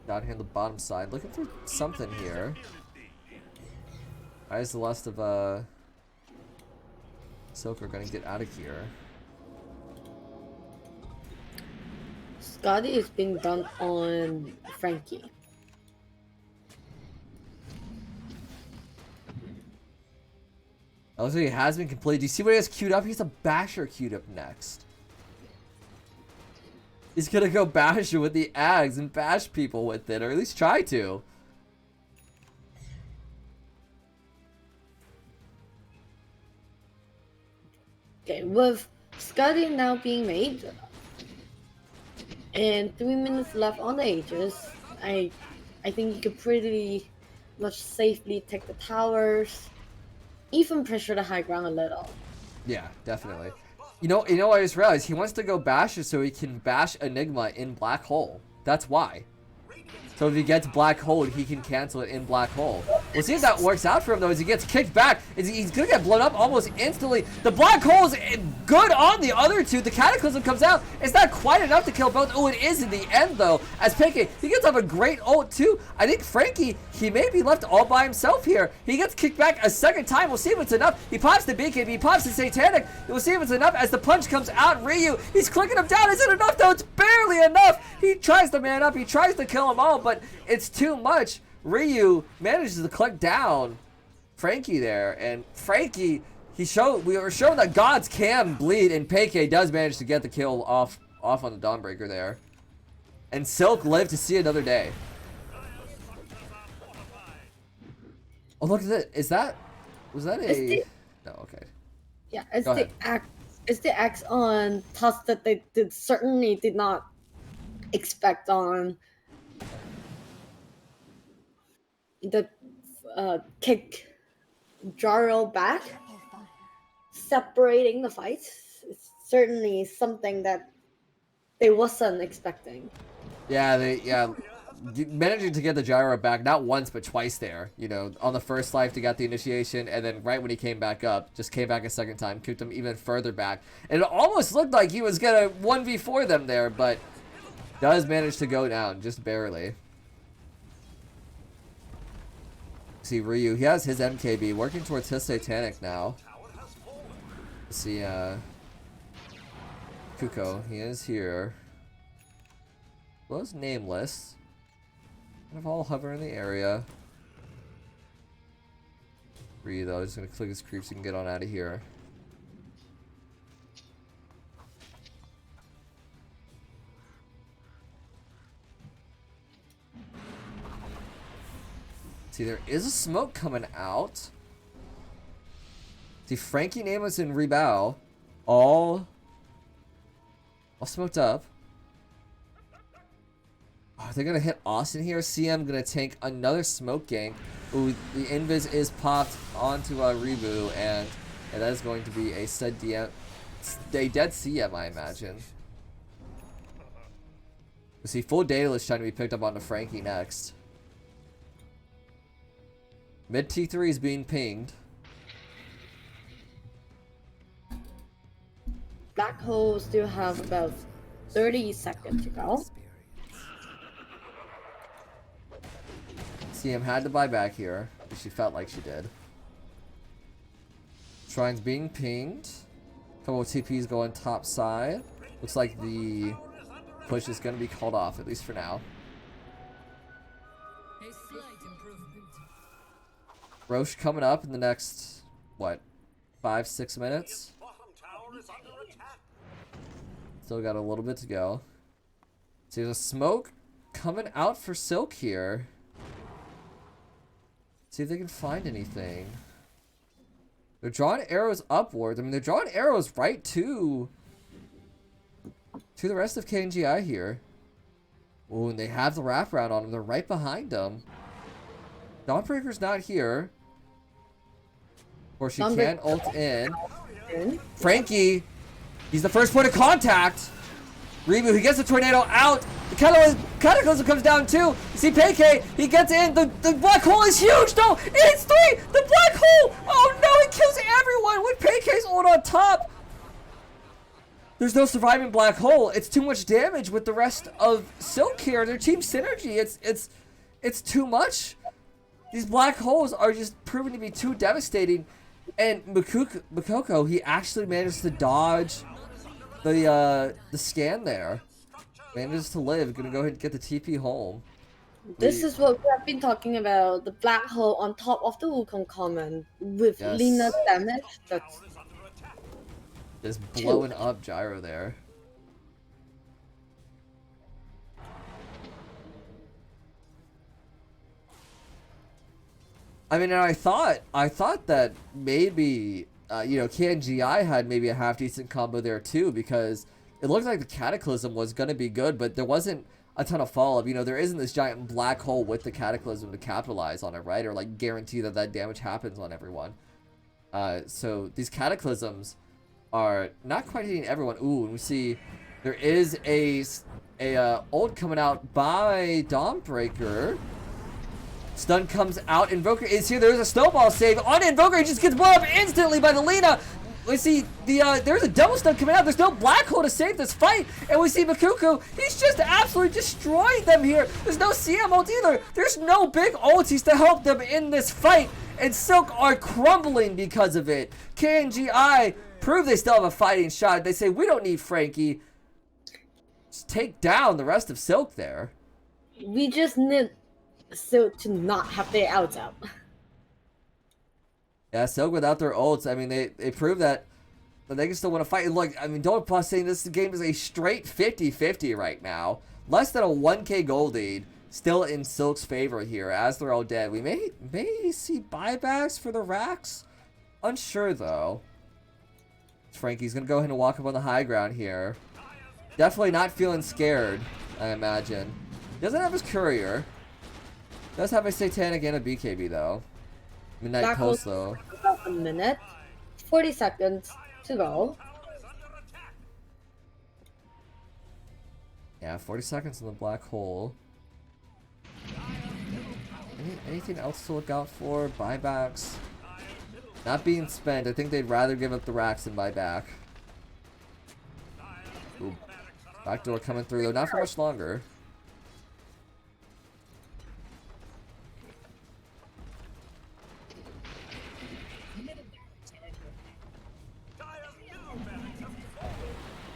Down here on the bottom side, looking for something here. Eyes the lust of Silk are gonna get out of here. Scotty is being done on Frankie. Also, he has been completed. Do you see what he has queued up? He's a Basher queued up next. He's gonna go Basher with the Ags and bash people with it, or at least try to. Okay, with Scotty now being made, and 3 minutes left on the Aegis, I think you could pretty much safely take the towers, even pressure the high ground a little. Yeah, definitely. You know, I just realized he wants to go Basher so he can bash Enigma in Black Hole. That's why. So if he gets Black Hole, he can cancel it in Black Hole. We'll see if that works out for him, though, as he gets kicked back. He's going to get blown up almost instantly. The Black Hole's good on the other two. The Cataclysm comes out. It's not quite enough to kill both. Oh, it is in the end, though, as Peke, he gets off a great ult, too. I think Frankie, he may be left all by himself here. He gets kicked back a second time. We'll see if it's enough. He pops the BKB, he pops the Satanic. We'll see if it's enough as the punch comes out. Ryu, he's clicking him down. Is it enough, though? It's barely enough. He tries to man up. He tries to kill them all, but it's too much. Ryu manages to click down Frankie there, and Frankie, we were shown that gods can bleed, and Peke does manage to get the kill off on the Dawnbreaker there. And Silk lived to see another day. Oh, look at that. Was that a... No, okay. Yeah, it's the axe on Tusk that they certainly did not expect on the kick Jaro back, separating the fights. It's certainly something that they wasn't expecting. Yeah, managing to get the gyro back, not once, but twice there. You know, on the first life to get the initiation, and then right when he came back up, just came back a second time, kicked him even further back. And it almost looked like he was going to 1v4 them there, but does manage to go down, just barely. See Ryu, he has his MKB, working towards his Satanic now. See, Kuko, he is here. Those nameless. Kind of all hover in the area. Ryu though, just gonna click his creeps and get on out of here. See, there is a smoke coming out. See, Frankie, Nameless, and Rebao all smoked up. Oh, they're gonna hit Austin here. CM gonna tank another smoke gank. Ooh, the invis is popped onto Rebu, and that is going to be a dead CM, I imagine. We see full Daedalus trying to be picked up onto Frankie next. Mid T3 is being pinged. Black hole still have about 30 seconds to go. CM had to buy back here, but she felt like she did. Shrine's being pinged. Couple of TPs going top side. Looks like the push is going to be called off, at least for now. Roche coming up in the next, what, 5-6 minutes? Still got a little bit to go. See, there's a smoke coming out for Silk here. See if they can find anything. They're drawing arrows upwards. I mean, they're drawing arrows right to the rest of KNGI here. Ooh, and they have the wraparound on them. They're right behind them. Dawnbreaker's not here. Or she can ult in. Frankie, he's the first point of contact. Rebu, he gets the tornado out. The Cataclysm comes down too. You see PK, he gets in. The black hole is huge. No, it's 3. The black hole. Oh no, it kills everyone with PK's ult on top. There's no surviving black hole. It's too much damage with the rest of Silk here. Their team synergy, it's too much. These black holes are just proving to be too devastating. And Makoko, he actually managed to dodge the scan there. Manages to live. Gonna go ahead and get the TP home. This is what we have been talking about. The black hole on top of the Wukong common with Lina's damage. That's just blowing up Gyro there. I mean, and I thought that maybe, you know, KNGI had maybe a half decent combo there too, because it looked like the Cataclysm was going to be good, but there wasn't a ton of follow-up. You know, there isn't this giant black hole with the Cataclysm to capitalize on it, right? Or like guarantee that that damage happens on everyone. So these Cataclysms are not quite hitting everyone. Ooh, and we see there is a ult coming out by Dawnbreaker. Stun comes out. Invoker is here. There's a snowball save on Invoker. He just gets blown up instantly by the Lina. We see there's a double stun coming out. There's no black hole to save this fight. And we see Makuku. He's just absolutely destroying them here. There's no CM ult either. There's no big ultis to help them in this fight. And Silk are crumbling because of it. KNGI prove they still have a fighting shot. They say, we don't need Frankie. Just take down the rest of Silk there. we just need Silk to not have their outs out. Yeah, Silk without their ults, I mean, they prove that they can still want to fight. And look, I mean, Don't Plus saying this game is a straight 50-50 right now. Less than a 1k gold lead. Still in Silk's favor here, as they're all dead. We may see buybacks for the racks. Unsure, though. Frankie's going to go ahead and walk up on the high ground here. Definitely not feeling scared, I imagine. Doesn't have his courier. Does have a Satanic and a BKB, though. Midnight Black Pulse, Hole, though. about a minute. 40 seconds to go. Yeah, 40 seconds in the black hole. Anything else to look out for? Buybacks? Not being spent. I think they'd rather give up the racks than buy back. Ooh. Backdoor coming through, though. Not for much longer.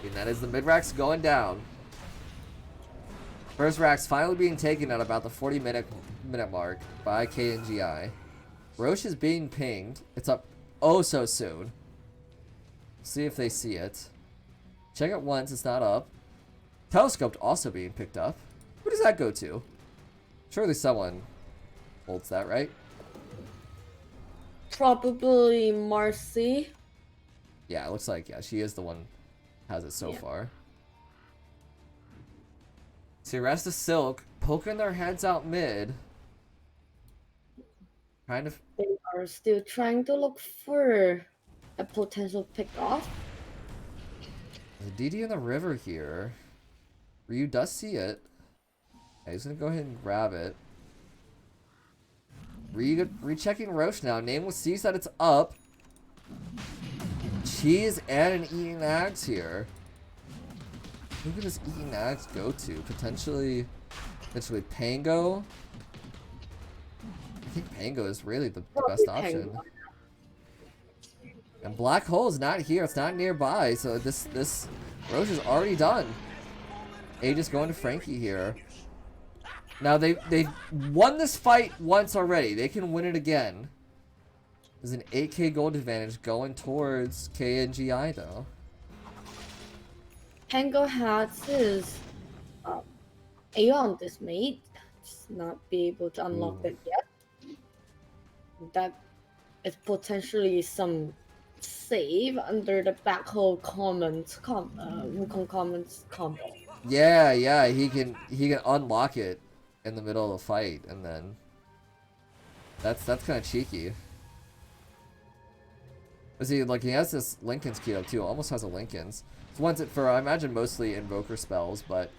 And that is the mid racks going down. First racks finally being taken at about the 40-minute mark by KNGI. Roche is being pinged. It's up oh so soon. See if they see it. Check it once, it's not up. Telescoped also being picked up. Who does that go to? Surely someone holds that, right? Probably Marcy. Yeah, it looks like, yeah, she is the one who has it so far. See, rest of Silk poking their heads out mid. Kind of. They are still trying to look for a potential pick-off. The DD in the river here. Ryu does see it. Yeah, he's gonna go ahead and grab it. Rechecking Roche now. Nameless sees that it's up. Cheese and an eating axe here. Who could this eating axe go to? Potentially Pango. I think Pango is really the best option. And Black Hole is not here. It's not nearby. So this Roche is already done. Aegis going to Frankie here. Now they've won this fight once already. They can win it again. There's an 8k gold advantage going towards KNGI though. Pango has his Aeon Dismate. Just not be able to unlock it yet. That is potentially some save under the back hole Wukong Commons combo. Yeah, he can unlock it in the middle of the fight, and then that's kind of cheeky. But see, like, he has this Linken's keyed up too. Almost has a Linken's. So wants it for, I imagine, mostly Invoker spells, but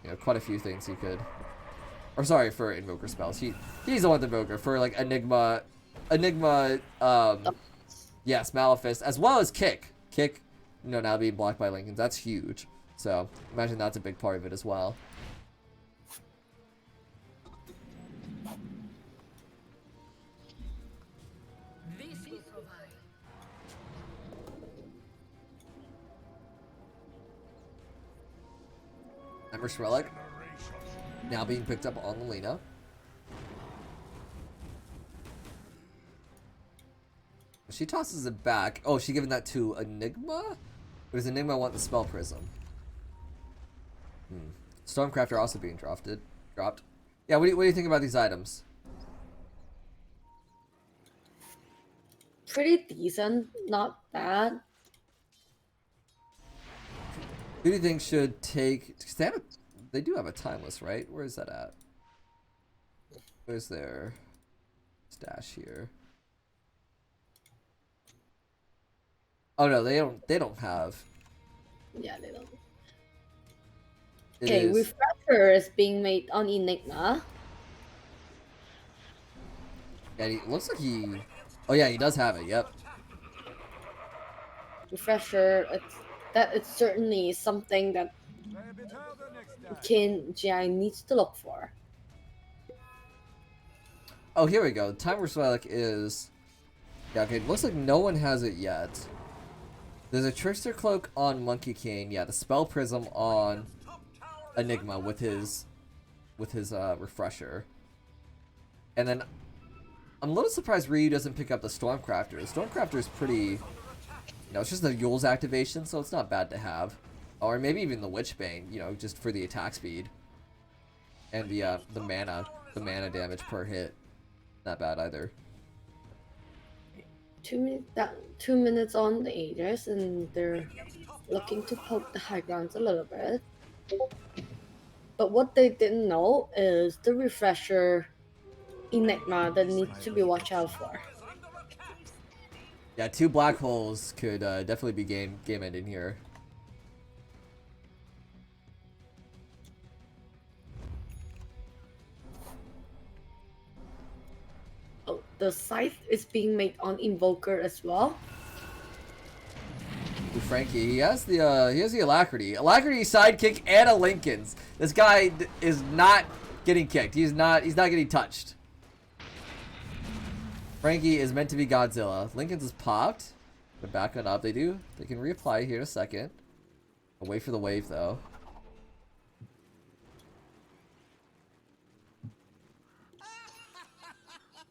you know, quite a few things he could. Or sorry, for Invoker spells. He's the one with Invoker for like Enigma, yes, Malefist, as well as Kick. Kick, you know, now being blocked by Linken's. That's huge. So imagine that's a big part of it as well. Empress Relic now being picked up on the Lena. She tosses it back. Oh, she giving that to Enigma? Or does Enigma want the Spell Prism? Stormcrafter also being dropped. Yeah, what do you think about these items? Pretty decent, not bad. Who do you think should take? Cause they do have a timeless, right? Where is that at? Where's their stash here? Oh no, they don't have. Yeah, they don't. It Okay, is- Refresher is being made on Enigma. Yeah, he looks like he. Oh yeah, he does have it. Yep. Refresher, it's certainly something that KNGI needs to look for. Oh, here we go. Timeless Relic is. Yeah, okay. Looks like no one has it yet. There's a Trickster Cloak on Monkey King. Yeah, the Spell Prism on Enigma with his Refresher. And then I'm a little surprised Ryu doesn't pick up the Stormcrafter. The Stormcrafter is pretty, you know, it's just the Yule's activation, so it's not bad to have. Or maybe even the Witchbane, you know, just for the attack speed. And the mana damage per hit. Not bad either. 2 minutes on the Aegis, and they're looking to poke the high grounds a little bit. But what they didn't know is the Refresher Enigma that needs to be watched out for. Yeah, 2 black holes could definitely be game ending here. the scythe is being made on Invoker as well. Ooh, Frankie, he has the alacrity sidekick and a Lincoln's. This guy is not getting kicked. He's not getting touched. Frankie is meant to be Godzilla. Lincoln's is popped. They're backing up. They can reapply here in a second. I'll wait for the wave though.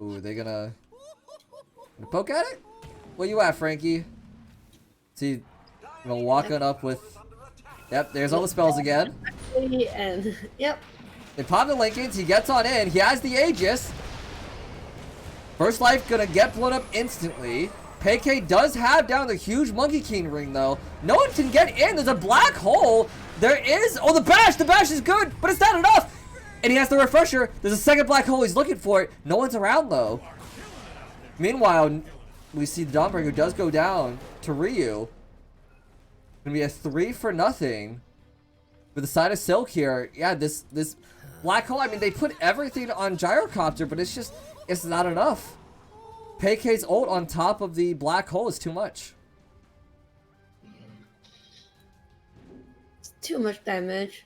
Ooh, they gonna poke at it? Where you at, Frankie? See, walking up with. Yep, there's all the spells again. And yep. They pop the Lincolns. He gets on in. He has the Aegis. First life gonna get blown up instantly. PK does have down the huge Monkey King ring though. No one can get in. There's a black hole. There is. Oh, the bash. The bash is good, but it's not enough. And he has the refresher. There's a second black hole. He's looking for it. No one's around though. Meanwhile, we see the Dawnbreaker does go down to Ryu. Gonna be a 3-0 with the side of Silk here. Yeah, this black hole. I mean, they put everything on Gyrocopter, but it's not enough. PK's ult on top of the black hole is too much. It's too much damage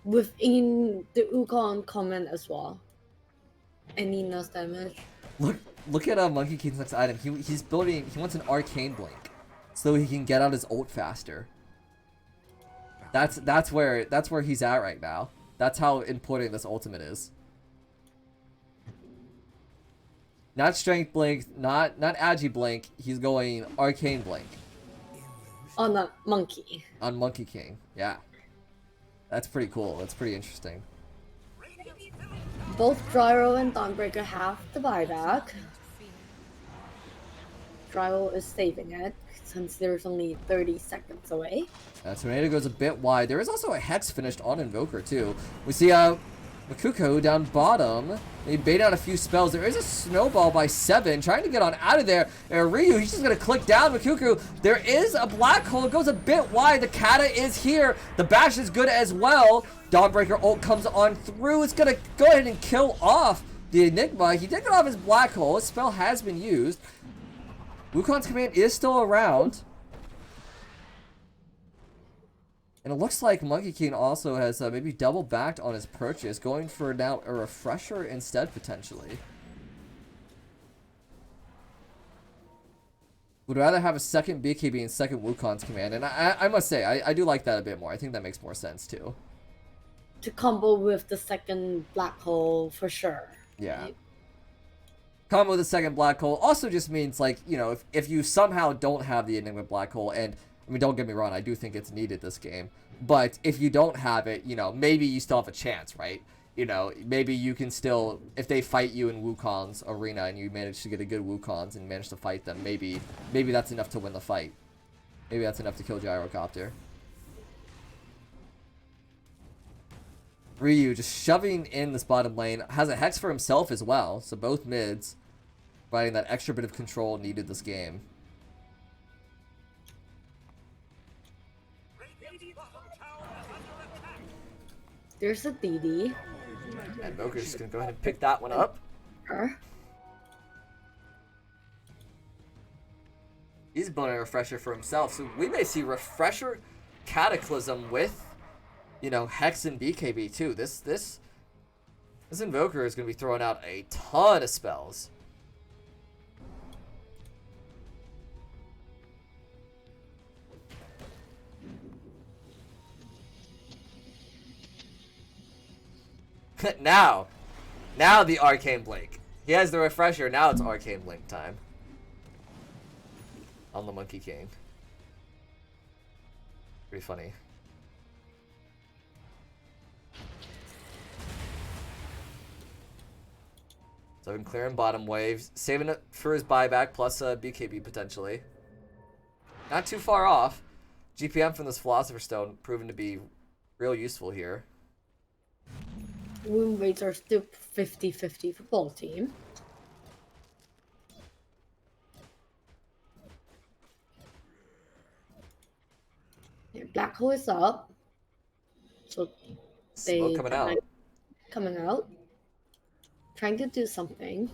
within the Wukong comment as well. And Nina's damage. Look at Monkey King's next item. He's building. He wants an arcane blink, so he can get out his ult faster. That's where he's at right now. That's how important this ultimate is. Not strength blink, not agi blink. He's going arcane blink. On the monkey. On Monkey King, yeah. That's pretty cool. That's pretty interesting. Both Gyro and Dawnbreaker have the buyback. Gyro is saving it since there's only 30 seconds away. Tornado goes a bit wide. There is also a Hex finished on Invoker too. We see Makuko down bottom. They bait out a few spells. There is a snowball by 7 trying to get on out of there. And Ryu, he's just going to click down Makuko. There is a black hole. It goes a bit wide. The Kata is here. The bash is good as well. Dawnbreaker ult comes on through. It's going to go ahead and kill off the Enigma. He did get off his black hole. His spell has been used. Wukong's command is still around. And it looks like Monkey King also has maybe double backed on his purchase, going for now a refresher instead, potentially. Would rather have a second BKB and second Wukong's command. And I must say, I do like that a bit more. I think that makes more sense, too. To combo with the second black hole, for sure. Yeah. Right? Combo with the second black hole also just means, like, you know, if you somehow don't have the Enigma black hole, and I mean, don't get me wrong, I do think it's needed this game. But if you don't have it, you know, maybe you still have a chance, right? You know, maybe you can still, if they fight you in Wukong's arena and you manage to get a good Wukong's and manage to fight them, maybe that's enough to win the fight. Maybe that's enough to kill Gyrocopter. Ryu just shoving in this bottom lane. Has a Hex for himself as well, so both mids providing that extra bit of control needed this game. There's a DD. And Moker's just going to go ahead and pick that one up. He's building a refresher for himself, so we may see refresher Cataclysm with, you know, Hex and BKB too. This Invoker is going to be throwing out a ton of spells. Now the Arcane Blink. He has the refresher, now it's Arcane Blink time. On the Monkey King. Pretty funny. So I've been clearing bottom waves, saving it for his buyback plus a BKB potentially. Not too far off. GPM from this Philosopher's Stone proven to be real useful here. Win rates are still 50-50 for both teams. Black hole is up. So they Smoke coming out. Coming out. Trying to do something.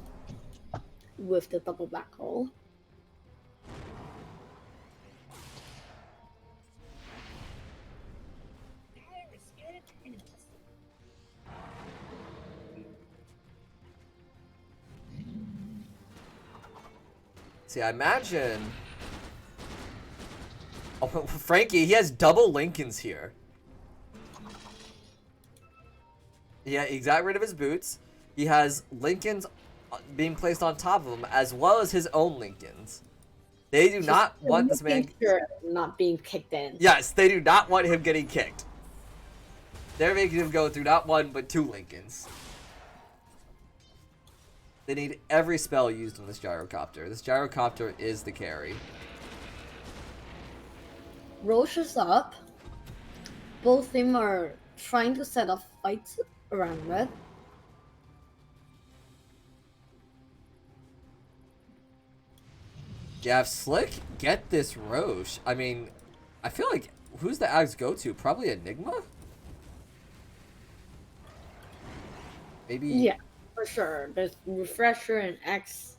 with the double black hole. See, I imagine. Oh, Frankie, he has double Lincolns here. Yeah, he got rid of his boots. He has Lincolns being placed on top of him, as well as his own Lincolns. They do not want this man not being kicked in. Yes, they do not want him getting kicked. They're making him go through not one, but 2 Lincolns. They need every spell used on this gyrocopter. This gyrocopter is the carry. Roche is up. Both of them are trying to set up fights around it. Yeah, if Slick get this Roche, I mean, I feel like, who's the Ags go to? Probably Enigma? Maybe. Yeah, for sure. There's Refresher and X.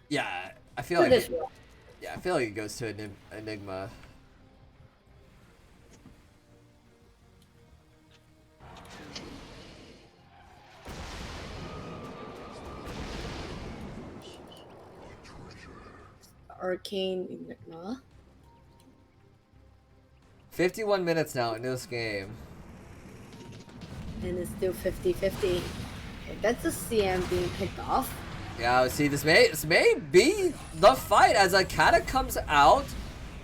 Yeah, I feel like. Yeah, I feel like it goes to Enigma. Arcane Enigma. 51 minutes now into this game. And it's still 50-50. That's a CM being picked off. Yeah, see, this may be the fight as a Kata comes out.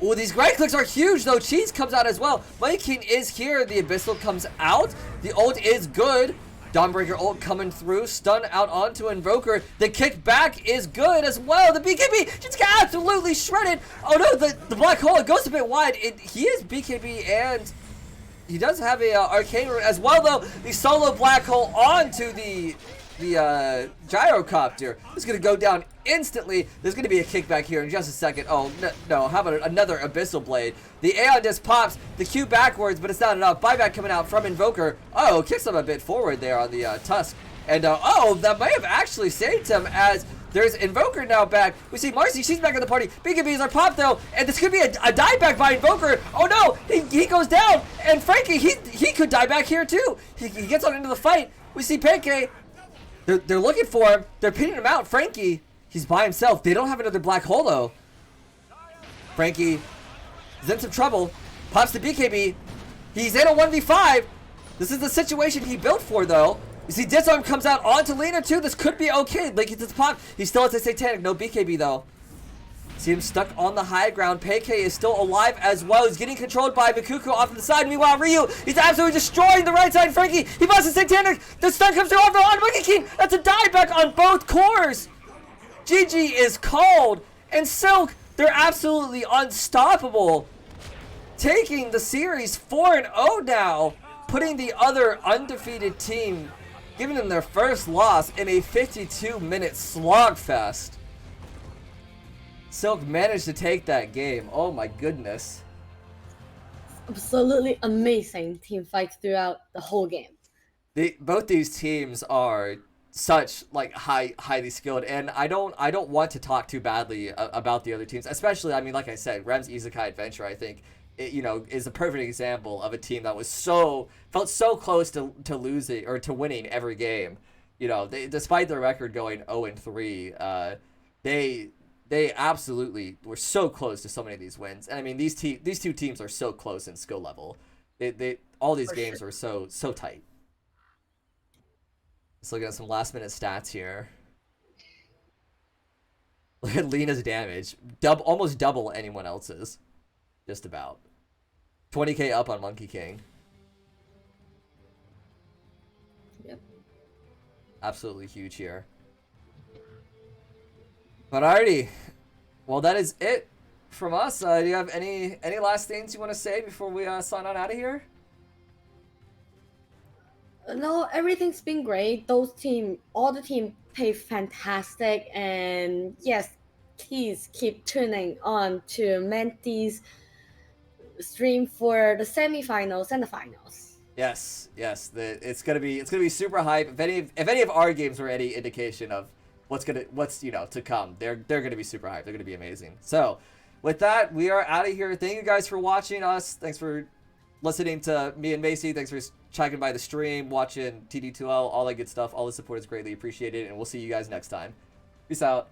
Ooh, these right clicks are huge, though. Cheese comes out as well. Money King is here. The Abyssal comes out. The ult is good. Dawnbreaker ult coming through. Stun out onto Invoker. The kickback is good as well. The BKB just got absolutely shredded. Oh no, the black hole, it goes a bit wide. He is BKB and he does have a arcane as well, though. The solo black hole onto the gyrocopter is going to go down instantly. There's going to be a kickback here in just a second. Oh, no. How about another Abyssal Blade? The Aeon Disc pops. The Q backwards, but it's not enough. Buyback coming out from Invoker. Oh, kicks him a bit forward there on the Tusk. And, oh, that might have actually saved him as there's Invoker now back. We see Marcy. She's back in the party. BKBs are popped, though. And this could be a dieback by Invoker. Oh, no. He goes down. And Frankie, he could die back here, too. He gets on into the fight. We see Pancake. They're looking for him. They're pinning him out. Frankie, he's by himself. They don't have another black hole, though. Frankie is in some trouble. Pops the BKB. He's in a 1v5. This is the situation he built for, though. You see, Disarm comes out onto Lena, too. This could be okay. Like, it's pop. He still has a Satanic. No BKB, though. See him stuck on the high ground. Peike is still alive as well. He's getting controlled by Mikuku off to the side. Meanwhile, Ryu, he's absolutely destroying the right side. Frankie, he busts a Satanic. The stun comes through on Monkey King. That's a dieback on both cores. GG is called. And Silk, they're absolutely unstoppable. Taking the series 4-0 now. Putting the other undefeated team, giving them their first loss in a 52-minute slogfest. Silk managed to take that game. Oh my goodness. Absolutely amazing team fights throughout the whole game. Both these teams are such like highly skilled, and I don't want to talk too badly about the other teams, especially, I mean, like I said, Rem's Isekai Adventure, I think is a perfect example of a team that was felt so close to losing or to winning every game. Despite their record going 0-3, they absolutely were so close to so many of these wins. And I mean, these two teams are so close in skill level. All these games were so tight. Let's look at some last minute stats here. Look at Lena's damage. Almost double anyone else's. Just about. 20k up on Monkey King. Yep. Absolutely huge here. But alrighty, well, that is it from us. Do you have any last things you want to say before we sign on out of here? No, everything's been great. All the team play fantastic, and yes, please keep tuning on to Menti's stream for the semifinals and the finals. Yes, it's gonna be super hype. If any of our games were any indication of what's you know to come. They're gonna be super hyped. They're gonna be amazing. So with that, we are out of here. Thank you guys for watching us. Thanks for listening to me and Macy. Thanks for checking by the stream, watching TD2L, all that good stuff. All the support is greatly appreciated, and we'll see you guys next time. Peace out.